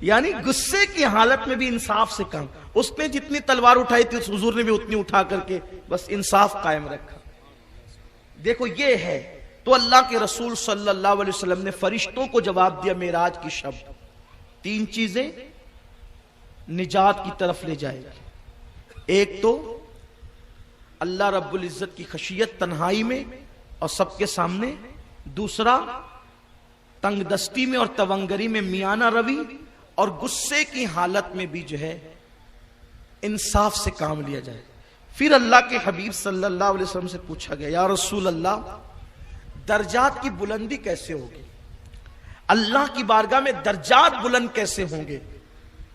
A: یعنی غصے کی حالت میں بھی انصاف سے کام. اس نے جتنی تلوار اٹھائی تھی اس حضور نے بھی اتنی اٹھا کر کے بس انصاف قائم رکھا. دیکھو یہ ہے. تو اللہ کے رسول صلی اللہ علیہ وسلم نے فرشتوں کو جواب دیا معراج کی شب, 3 چیزیں نجات کی طرف لے جائے گی. ایک تو اللہ رب العزت کی خشیت تنہائی میں اور سب کے سامنے. دوسرا تنگ دستی میں اور تونگری میں میانہ روی, اور غصے کی حالت میں بھی جو ہے انصاف سے کام لیا جائے. پھر اللہ کے حبیب صلی اللہ علیہ وسلم سے پوچھا گیا یا رسول اللہ درجات کی بلندی کیسے ہوگی؟ اللہ کی بارگاہ میں درجات بلند کیسے ہوں گے؟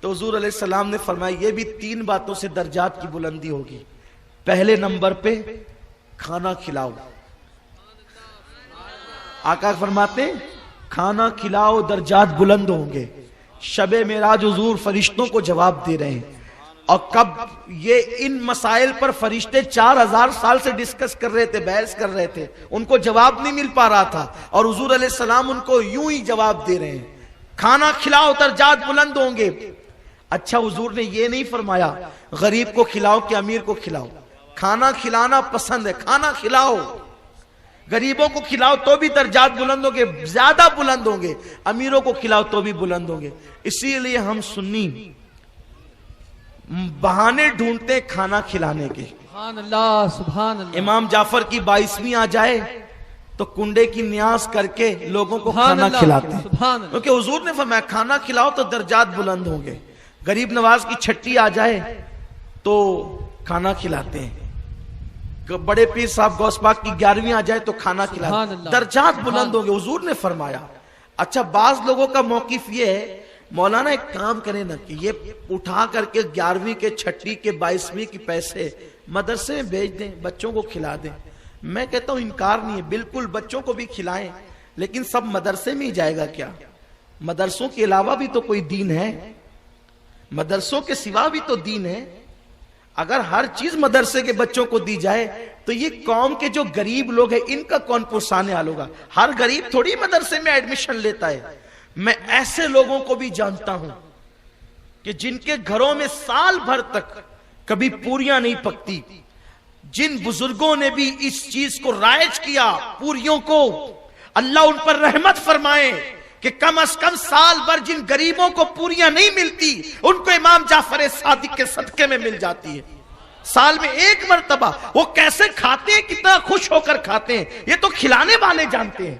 A: تو حضور علیہ السلام نے فرمایا یہ بھی 3 باتوں سے درجات کی بلندی ہوگی. پہلے نمبر پہ کھانا کھلاؤ. آقا فرماتے ہیں کھانا کھلاؤ درجات بلند ہوں گے. شب معراج حضور فرشتوں کو جواب دے رہے ہیں, اور کب یہ ان مسائل پر فرشتے 4000 سال سے ڈسکس کر رہے تھے, بحث کر رہے تھے, ان کو جواب نہیں مل پا رہا تھا, اور حضور علیہ السلام ان کو یوں ہی جواب دے رہے ہیں کھانا کھلاؤ درجات بلند ہوں گے. اچھا حضور نے یہ نہیں فرمایا غریب کو کھلاؤ کہ امیر کو کھلاؤ. کھانا کھلانا پسند ہے, کھانا کھلاؤ, غریبوں کو کھلاؤ تو بھی درجات بلند ہوں گے, زیادہ بلند ہوں گے. امیروں کو کھلاؤ تو بھی بلند ہوں گے. اسی لیے ہم سنی بہانے ڈھونڈتے ہیں کھانا کھلانے کے.
B: سبحان اللہ سبحان اللہ.
A: امام جعفر کی 22ویں آ جائے تو کنڈے کی نیاز کر کے لوگوں کو کھانا کھلاتے ہیں, کیونکہ حضور نے فرمایا کھانا کھلاؤ تو درجات بلند ہوں گے. غریب نواز کی چھٹی آ جائے تو کھانا کھلاتے ہیں. بڑے پیر صاحب غوث پاک کی 11ویں آ جائے تو کھانا کھلاتے ہیں, درجات بلند ہوں گے. حضور نے فرمایا. اچھا بعض لوگوں کا موقف یہ ہے مولانا ایک کام کریں نا کہ یہ اٹھا کر کے 11ویں کے چھٹی کے 22ویں کے پیسے مدرسے میں بھیج دیں, بچوں کو کھلا دیں. میں کہتا ہوں انکار نہیں ہے, بالکل بچوں کو بھی کھلائیں, لیکن سب مدرسے میں ہی جائے گا کیا؟ مدرسوں کے علاوہ بھی تو کوئی دین ہے, مدرسوں کے سوا بھی تو دین ہے. اگر ہر چیز مدرسے کے بچوں کو دی جائے تو یہ قوم کے جو غریب لوگ ہیں ان کا کون پرسانے حال ہوگا؟ ہر غریب تھوڑی مدرسے میں ایڈمیشن لیتا ہے. میں ایسے لوگوں کو بھی جانتا ہوں کہ جن کے گھروں میں سال بھر تک کبھی پوریاں نہیں پکتی, جن بزرگوں نے بھی اس چیز کو رائج کیا پوریوں کو, اللہ ان پر رحمت فرمائے کہ کم از کم سال بھر جن غریبوں کو پوریاں نہیں ملتی ان کو امام جعفر صادق کے صدقے میں مل جاتی ہے. سال میں 1 مرتبہ. وہ کیسے کھاتے ہیں, کتنا خوش ہو کر کھاتے ہیں, یہ تو کھلانے والے جانتے ہیں.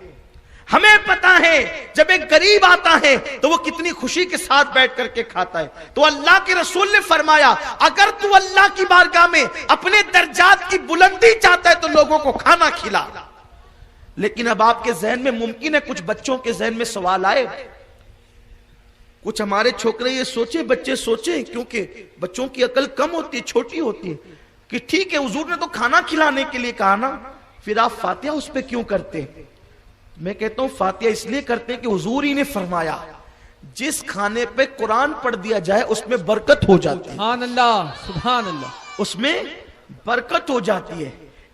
A: ہمیں پتا ہے جب ایک غریب آتا ہے تو وہ کتنی خوشی کے ساتھ بیٹھ کر کے کھاتا ہے. تو اللہ کے رسول نے فرمایا اگر تو اللہ کی بارگاہ میں اپنے درجات کی بلندی چاہتا ہے تو لوگوں کو کھانا کھلا. لیکن اب آپ کے ذہن میں ممکن ہے کچھ بچوں کے ذہن میں سوال آئے, کچھ ہمارے چھوکرے یہ سوچے, بچے سوچیں, کیونکہ بچوں کی عقل کم ہوتی ہے, چھوٹی ہوتی ہے, کہ ٹھیک ہے حضور نے تو کھانا کھلانے کے لیے کہا نا, پھر آپ فاتحہ اس پہ کیوں کرتے ہیں؟ میں کہتا ہوں فاتحہ اس لیے کرتے ہیں کہ حضور ہی نے فرمایا جس کھانے پہ قرآن پڑھ دیا جائے اس میں برکت ہو جاتی ہے.
B: سبحان اللہ, سبحان اللہ.
A: اس میں برکت ہو جاتی ہے.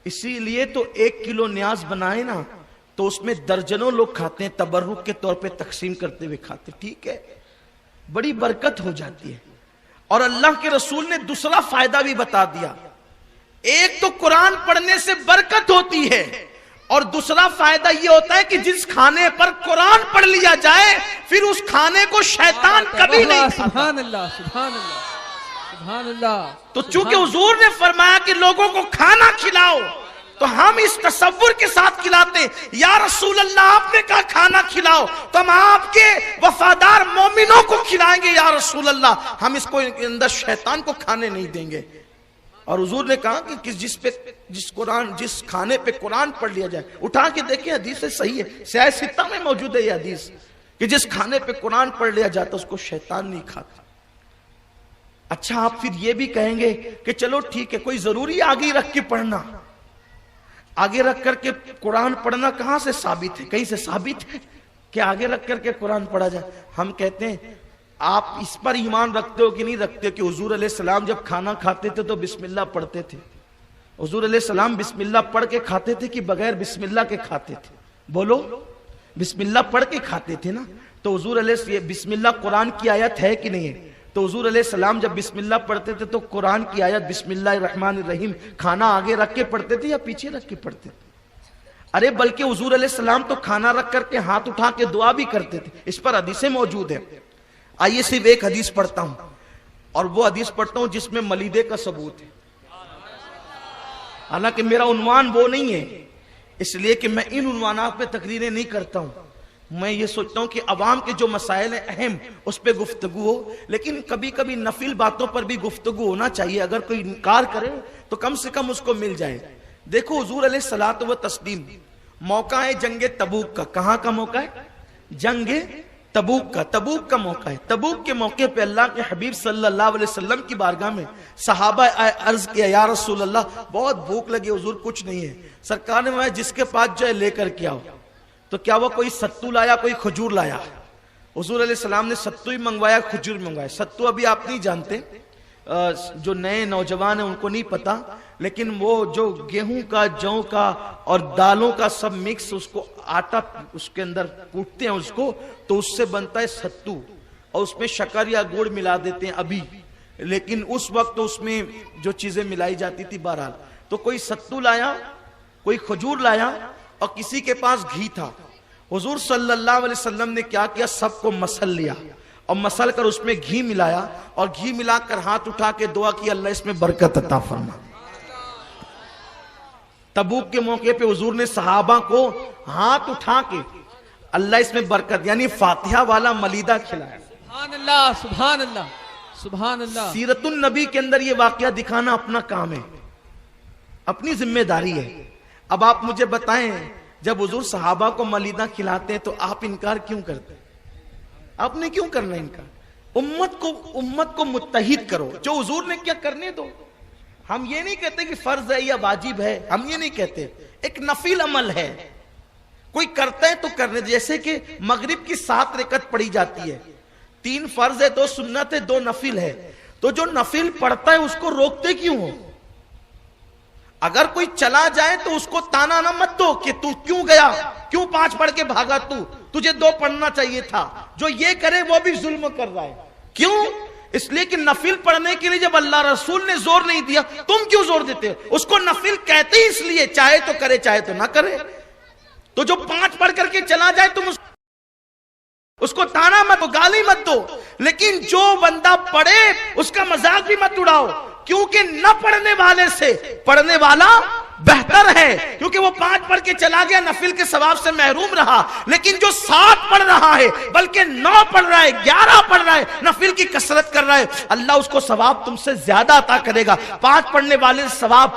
A: اسی لیے تو 1 کلو نیاز بنائے نا تو اس میں درجنوں لوگ کھاتے ہیں, تبرک کے طور پہ تقسیم کرتے ہوئے کھاتے. ٹھیک ہے, بڑی برکت ہو جاتی ہے. اور اللہ کے رسول نے دوسرا فائدہ بھی بتا دیا. ایک تو قرآن پڑھنے سے برکت ہوتی ہے, اور دوسرا فائدہ یہ ہوتا ہے کہ جس کھانے پر قرآن پڑھ لیا جائے پھر اس کھانے کو شیطان کبھی نہیں کھاتا.
B: سبحان اللہ, سبحان اللہ, سبحان اللہ.
A: تو چونکہ حضور نے فرمایا کہ لوگوں کو کھانا کھلاؤ تو ہم اس تصور کے ساتھ کھلاتے ہیں, یا رسول اللہ آپ نے کہا کھانا کھلاؤ تو ہم آپ کے وفادار مومنوں کو کھلائیں گے یا رسول اللہ, ہم اس کو اندر شیطان کو کھانے نہیں دیں گے. اور حضور نے کہا کہ جس کھانے پہ قرآن پڑھ لیا جائے, اٹھا کے دیکھیں حدیث ہے, صحیح ہے, سیاہ ستہ میں موجود ہے یہ حدیث, کہ جس کھانے پہ قرآن پڑھ لیا جاتا اس کو شیطان نہیں کھاتا. اچھا آپ پھر یہ بھی کہیں گے کہ چلو ٹھیک ہے, کوئی ضروری آگے رکھ کے پڑھنا, آگے رکھ کر کے قرآن پڑھنا کہاں سے ثابت ہے؟ کہیں سے ثابت ہے کہ آگے رکھ کر کے قرآن پڑھا جائے؟ ہم کہتے ہیں آپ اس پر ایمان رکھتے ہو کہ نہیں رکھتے کہ حضور علیہ السلام جب کھانا کھاتے تھے تو بسم اللہ پڑھتے تھے؟ حضور علیہ السلام بسم اللہ پڑھ کے کھاتے تھے کہ بغیر بسم اللہ کے کھاتے تھے؟ بولو, بسم اللہ پڑھ کے کھاتے تھے نا. تو حضور علیہ بسم اللہ قرآن کی آیت ہے کہ نہیں ہے؟ تو حضور علیہ السلام جب بسم اللہ پڑھتے تھے تو قرآن کی آیت بسم اللہ الرحمن الرحیم کھانا آگے رکھ کے پڑھتے تھے یا پیچھے رکھ کے پڑھتے تھے؟ ارے بلکہ حضور علیہ السلام تو کھانا رکھ کر کے ہاتھ اٹھا کے دعا بھی کرتے تھے. اس پر حدیثیں موجود ہیں. آئیے صرف ایک حدیث پڑھتا ہوں, اور وہ حدیث پڑھتا ہوں جس میں ملیدے کا ثبوت ہے. حالانکہ میرا عنوان وہ نہیں ہے, اس لیے کہ میں ان عنوانات پہ تقریریں نہیں کرتا ہوں. میں یہ سوچتا ہوں کہ عوام کے جو مسائل ہیں اہم, اس پہ گفتگو ہو, لیکن کبھی کبھی نفل باتوں پر بھی گفتگو ہونا چاہیے. اگر کوئی انکار کرے تو کم سے کم اس کو مل جائے. دیکھو حضور علیہ الصلوۃ والتسلیم, موقع ہے جنگ تبوک کا. کہاں کا موقع ہے؟ جنگ تبوک کا. تبوک کا موقع ہے. تبوک کے موقع پہ اللہ کے حبیب صلی اللہ علیہ وسلم کی بارگاہ میں صحابہ عرض کیا یا رسول اللہ بہت بھوک لگی, حضور کچھ نہیں ہے. سرکار نے فرمایا جس کے پاس جو ہے لے کر کے آؤ. تو کیا وہ کوئی ستو لایا, کوئی کھجور لایا؟ حضور علیہ السلام نے ستو ہی منگوایا, کھجور منگوایا. ستو ابھی آپ نہیں جانتے, جو نئے نوجوان ہیں ان کو نہیں پتا, لیکن وہ جو گیہوں کا, جوں کا اور دالوں کا سب مکس, اس کو آٹا اس کے اندر کوٹتے ہیں اس کو, تو اس سے بنتا ہے ستو, اور اس میں شکر یا گڑ ملا دیتے ہیں ابھی. لیکن اس وقت اس میں جو چیزیں ملائی جاتی تھی. بہرحال تو کوئی ستو لایا, کوئی کھجور لایا, اور کسی کے پاس گھی تھا. حضور صلی اللہ علیہ وسلم نے کیا کیا, سب کو مسل لیا, اور مسل کر اس میں گھی ملایا, اور گھی ملا کر ہاتھ اٹھا کے دعا کی اللہ اس میں برکت عطا فرما. تبوک کے موقع پہ حضور نے صحابہ کو ہاتھ اٹھا کے اللہ اس میں برکت یعنی فاتحہ والا ملیدہ کھلایا.
B: سبحان اللہ, سبحان اللہ, سبحان اللہ.
A: سیرت النبی کے اندر یہ واقعہ دکھانا اپنا کام ہے, اپنی ذمہ داری ہے. اب آپ مجھے بتائیں, جب حضور صحابہ کو ملیدہ کھلاتے ہیں تو آپ انکار کیوں کرتے ہیں؟ آپ نے کیوں کرنا انکار؟ امت کو متحد کرو, جو حضور نے کیا کرنے دو. ہم یہ نہیں کہتے کہ فرض ہے یا واجب ہے, ہم یہ نہیں کہتے, ایک نفل عمل ہے, کوئی کرتا ہے تو کرنے. جیسے کہ مغرب کی 7 رکعت پڑھی جاتی ہے, 3 فرض ہے, 2 سنت ہے, 2 نفل ہے, تو جو نفل پڑھتا ہے اس کو روکتے کیوں ہو؟ اگر کوئی چلا جائے تو اس کو تانا نہ مت دو کہ تو کیوں گیا, کیوں 5 پڑھ کے بھاگا, تجھے 2 پڑھنا چاہیے تھا. جو یہ کرے وہ بھی ظلم کر رہا ہے. کیوں؟ اس لیے کہ نفل پڑھنے کے لیے جب اللہ رسول نے زور نہیں دیا, تم کیوں زور دیتے ہو؟ اس کو نفل کہتے ہی اس لیے, چاہے تو کرے چاہے تو نہ کرے. تو جو 5 پڑھ کر کے چلا جائے تم اس کو تانا مت دو, گالی مت دو, لیکن جو بندہ پڑھے اس کا مذاق بھی مت اڑاؤ, کیونکہ نہ پڑھنے والے سے پڑھنے والا بہتر ہے, کیونکہ وہ 5 پڑھ کے چلا گیا, نفل کے ثواب سے محروم رہا. لیکن جو 7 پڑھ رہا ہے, بلکہ 9 پڑھ رہا ہے, 11 پڑھ رہا ہے, نفل کی کثرت کر رہا ہے, اللہ اس کو ثواب تم سے زیادہ عطا کرے گا. 5 پڑھنے والے ثواب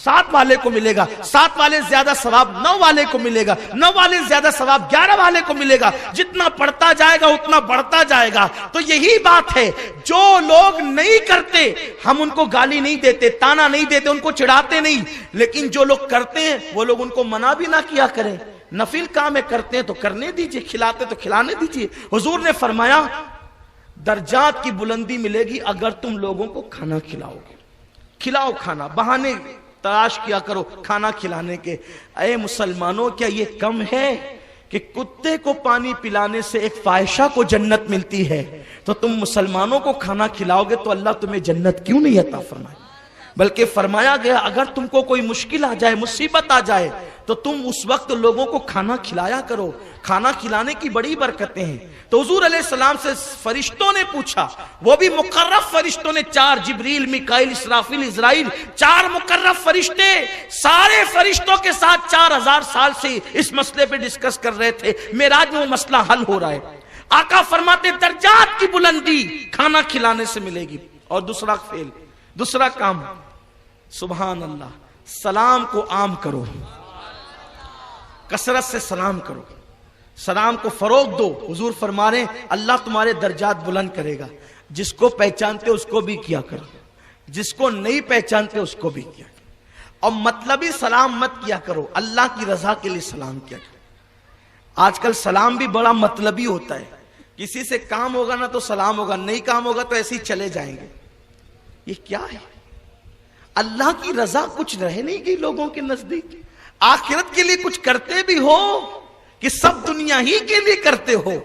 A: 7 والے کو ملے گا, 7 والے زیادہ ثواب 9 والے کو ملے گا, 9 والے زیادہ ثواب 11 والے کو ملے گا. جتنا پڑھتا جائے گا اتنا بڑھتا جائے گا. تو یہی بات ہے, جو لوگ نہیں کرتے ہم ان کو گالی نہیں دیتے, تانا نہیں دیتے, ان کو چڑھاتے نہیں, لیکن جو لوگ کرتے ہیں وہ لوگ ان کو منع بھی نہ کیا کریں. نفل کام ہے, کرتے ہیں تو کرنے دیجئے, کھلاتے تو کھلانے دیجئے. حضور نے فرمایا درجات کی بلندی ملے گی اگر تم لوگوں کو کھانا کھلاؤ گے. کھلاؤ کھانا, بہانے تلاش کیا کرو کھانا کھلانے کے. اے مسلمانوں, کیا یہ کم ہے کہ کتے کو پانی پلانے سے ایک فاحشہ کو جنت ملتی ہے, تو تم مسلمانوں کو کھانا کھلاؤ گے تو اللہ تمہیں جنت کیوں نہیں عطا فرمائے؟ بلکہ فرمایا گیا اگر تم کو کوئی مشکل آ جائے, مصیبت آ جائے, تو تم اس وقت لوگوں کو کھانا کھلایا کرو. کھانا کھلانے کی بڑی برکتیں ہیں. تو حضور علیہ السلام سے فرشتوں نے پوچھا, وہ بھی مقرب فرشتوں نے, 4 جبریل, میکائیل, اسرافیل, عزرائیل, 4 مقرب فرشتے, سارے فرشتوں کے ساتھ 4000 سال سے اس مسئلے پہ ڈسکس کر رہے تھے. معراج میں وہ مسئلہ حل ہو رہا ہے. آقا فرماتے درجات کی بلندی کھانا کھلانے سے ملے گی. اور دوسرا کام, سبحان اللہ, سلام کو عام کرو, کثرت سے سلام کرو, سلام کو فروغ دو. حضور فرما رہے ہیں اللہ تمہارے درجات بلند کرے گا. جس کو پہچانتے اس کو بھی کیا کرو, جس کو نہیں پہچانتے اس کو بھی کیا کرو. اور مطلبی سلام مت کیا کرو, اللہ کی رضا کے لیے سلام کیا کرو. آج کل سلام بھی بڑا مطلبی ہوتا ہے. کسی سے کام ہوگا نا تو سلام ہوگا, نہیں کام ہوگا تو ایسے ہی چلے جائیں گے. یہ کیا ہے؟ اللہ کی رضا کچھ رہ نہیں گئی لوگوں کے نزدیک. آخرت کے لیے کچھ کرتے بھی ہو کہ سب دنیا ہی کے لیے کرتے ہو.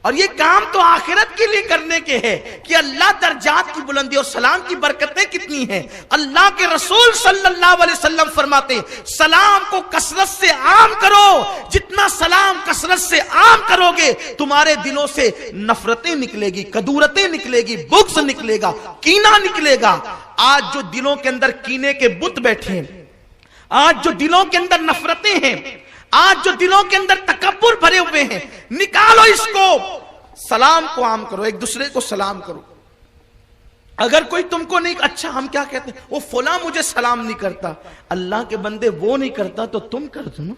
A: اور یہ کام تو آخرت کے لیے کرنے کے ہیں کہ اللہ درجات کی بلندی اور سلام کی برکتیں کتنی ہیں. اللہ کے رسول صلی اللہ علیہ وسلم فرماتے ہیں سلام کو کثرت سے عام کرو. جتنا سلام کثرت سے عام کرو گے تمہارے دلوں سے نفرتیں نکلے گی, کدورتیں نکلے گی, بغض نکلے گا, کینہ نکلے گا. آج جو دلوں کے اندر کینے کے بت بیٹھے ہیں, آج جو دلوں کے اندر نفرتیں ہیں, آج جو دلوں کے اندر تکبر بھرے ہوئے ہیں, نکالو اس کو. سلام کو عام کرو, ایک دوسرے کو سلام کرو. اگر کوئی تم کو نہیں, اچھا ہم کیا کہتے ہیں, وہ فلاں مجھے سلام نہیں کرتا. اللہ کے بندے وہ نہیں کرتا تو تم کر دو نا,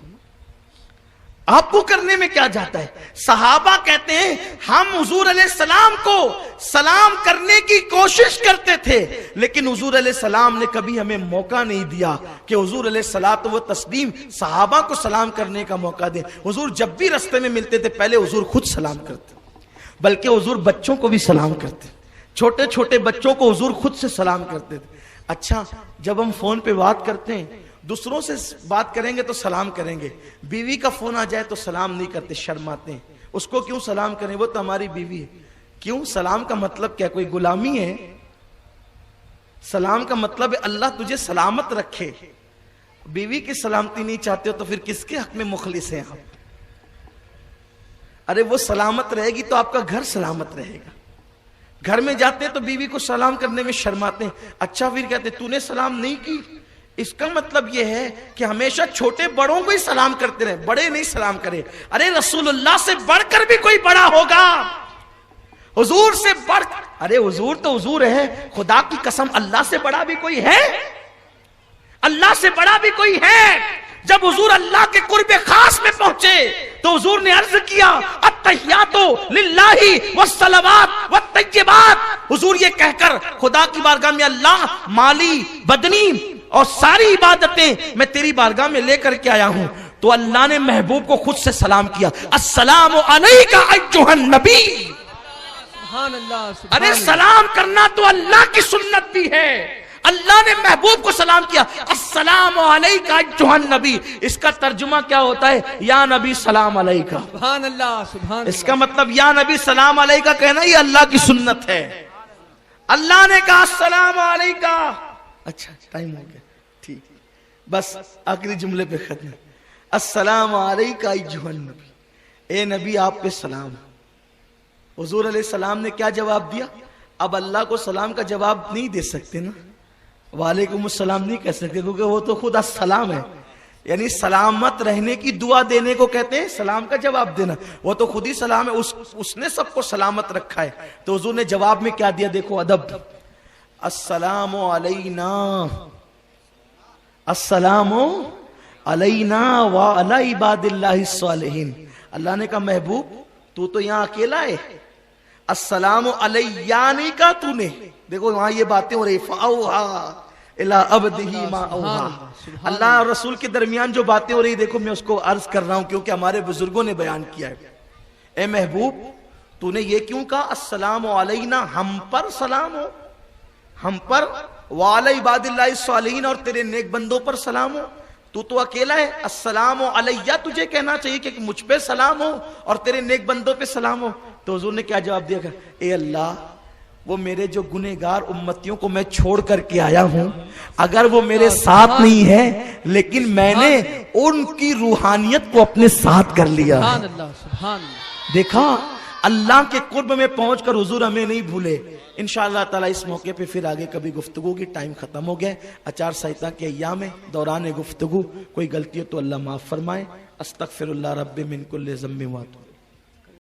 A: آپ کو کرنے میں کیا جاتا ہے. صحابہ کہتے ہیں ہم حضور علیہ السلام کو سلام کرنے کی کوشش کرتے تھے, لیکن حضور علیہ السلام نے کبھی ہمیں موقع نہیں دیا کہ حضور علیہ الصلوۃ و تسلیم صحابہ کو سلام کرنے کا موقع دیں. حضور جب بھی رستے میں ملتے تھے پہلے حضور خود سلام کرتے, بلکہ حضور بچوں کو بھی سلام کرتے, چھوٹے چھوٹے بچوں کو حضور خود سے سلام کرتے تھے. اچھا جب ہم فون پہ بات کرتے ہیں, دوسروں سے بات کریں گے تو سلام کریں گے, بیوی کا فون آ جائے تو سلام نہیں کرتے, شرماتے ہیں. اس کو کیوں سلام کریں, وہ تو ہماری بیوی ہے. کیوں؟ سلام کا مطلب کیا, کوئی غلامی ہے؟ سلام کا مطلب ہے اللہ تجھے سلامت رکھے. بیوی کی سلامتی نہیں چاہتے ہو تو پھر کس کے حق میں مخلص ہیں آپ؟ ارے وہ سلامت رہے گی تو آپ کا گھر سلامت رہے گا. گھر میں جاتے ہیں تو بیوی کو سلام کرنے میں شرماتے ہیں. اچھا پھر کہتے تو نے سلام نہیں کی, اس کا مطلب یہ ہے کہ ہمیشہ چھوٹے بڑوں کو ہی سلام کرتے رہے, بڑے نہیں سلام کرے. ارے رسول اللہ سے بڑھ کر بھی کوئی بڑا ہوگا, حضور سے بڑھ, ارے حضور تو حضور ہے, خدا کی قسم اللہ سے بڑا بھی کوئی ہے, اللہ سے بڑا بھی کوئی ہے. جب حضور اللہ کے قرب خاص میں پہنچے تو حضور نے عرض کیا التحیات للہ والصلوات والطیبات. حضور یہ کہہ کر خدا کی بارگاہ میں اللہ مالی بدنی اور ساری عبادتیں میں تیری بارگاہ میں لے کر کے آیا ہوں. تو اللہ نے محبوب کو خود سے سلام کیا, السلام علیک ایھا النبی.
B: سبحان اللہ.
A: ارے سلام کرنا تو اللہ کی سنت بھی ہے. اللہ نے محبوب کو سلام کیا, السلام علیک ایھا النبی. اس کا ترجمہ کیا ہوتا ہے, یا نبی سلام علیکہ.
B: سبحان اللہ. سبحان اللہ.
A: اس کا مطلب یا نبی سلام علیکہ کہنا یہ اللہ کی سنت ہے. اللہ نے کہا السلام علیکہ. اچھا ٹائم ہو گیا, ٹھیک, بس آخری جملے پہ ختم. السلام علیکہ ایھا النبی, اے نبی آپ پہ سلام. حضور علیہ السلام نے کیا جواب دیا؟ اب اللہ کو سلام کا جواب نہیں دے سکتے نا, وعلیکم السلام نہیں کہہ سکتے کیونکہ وہ تو خود السلام ہے، یعنی سلامت رہنے کی دعا دینے کو کہتے ہیں سلام کا جواب دینا، وہ تو خود ہی سلام ہے، اس نے سب کو سلامت رکھا ہے۔ تو حضور نے جواب میں کیا دیا، دیکھو ادب، السلام علینا، السلام علینا وعلی عباد اللہ الصالحین۔ اللہ نے کہا محبوب تو تو یہاں اکیلا ہے، السلام علیہ نہیں کہا تو نے، دیکھو وہاں یہ باتیں ہو رہی، فَأَوْحَا اِلَىٰ عَبْدِهِ مَا أَوْحَا، اللہ اور رسول کے درمیان جو باتیں ہو رہی، دیکھو میں اس کو عرض کر رہا ہوں کیونکہ ہمارے بزرگوں نے بیان کیا ہے۔ اے محبوب تو نے یہ کیوں کہا السلام علینا، ہم پر سلام ہو، ہم پر، وعلی عباد اللہ الصالحین اور تیرے نیک بندوں پر سلام ہو، تو اکیلا ہے، السلام علیہ تجھے کہنا چاہیے کہ مجھ پہ سلام ہو اور تیرے نیک بندوں پہ سلام ہو۔ تو حضور نے کیا جواب دیا، اے اللہ وہ میرے جو گنہگار امتیوں کو میں چھوڑ کر کے آیا ہوں، اگر وہ میرے ساتھ نہیں ہے لیکن میں نے ان کی روحانیت کو اپنے ساتھ کر لیا ہے۔
B: سبحان اللہ، سبحان اللہ۔
A: دیکھا اللہ کے قرب میں پہنچ کر حضور ہمیں نہیں بھولے۔ انشاءاللہ تعالی اس موقع پہ پھر آگے کبھی گفتگو کی ٹائم ختم ہو گیا، اچار سائتہ کے ایام ہے، دوران گفتگو کوئی غلطی ہو تو اللہ معاف فرمائے۔ استغفر اللہ رب من کل ذنب و اتوب۔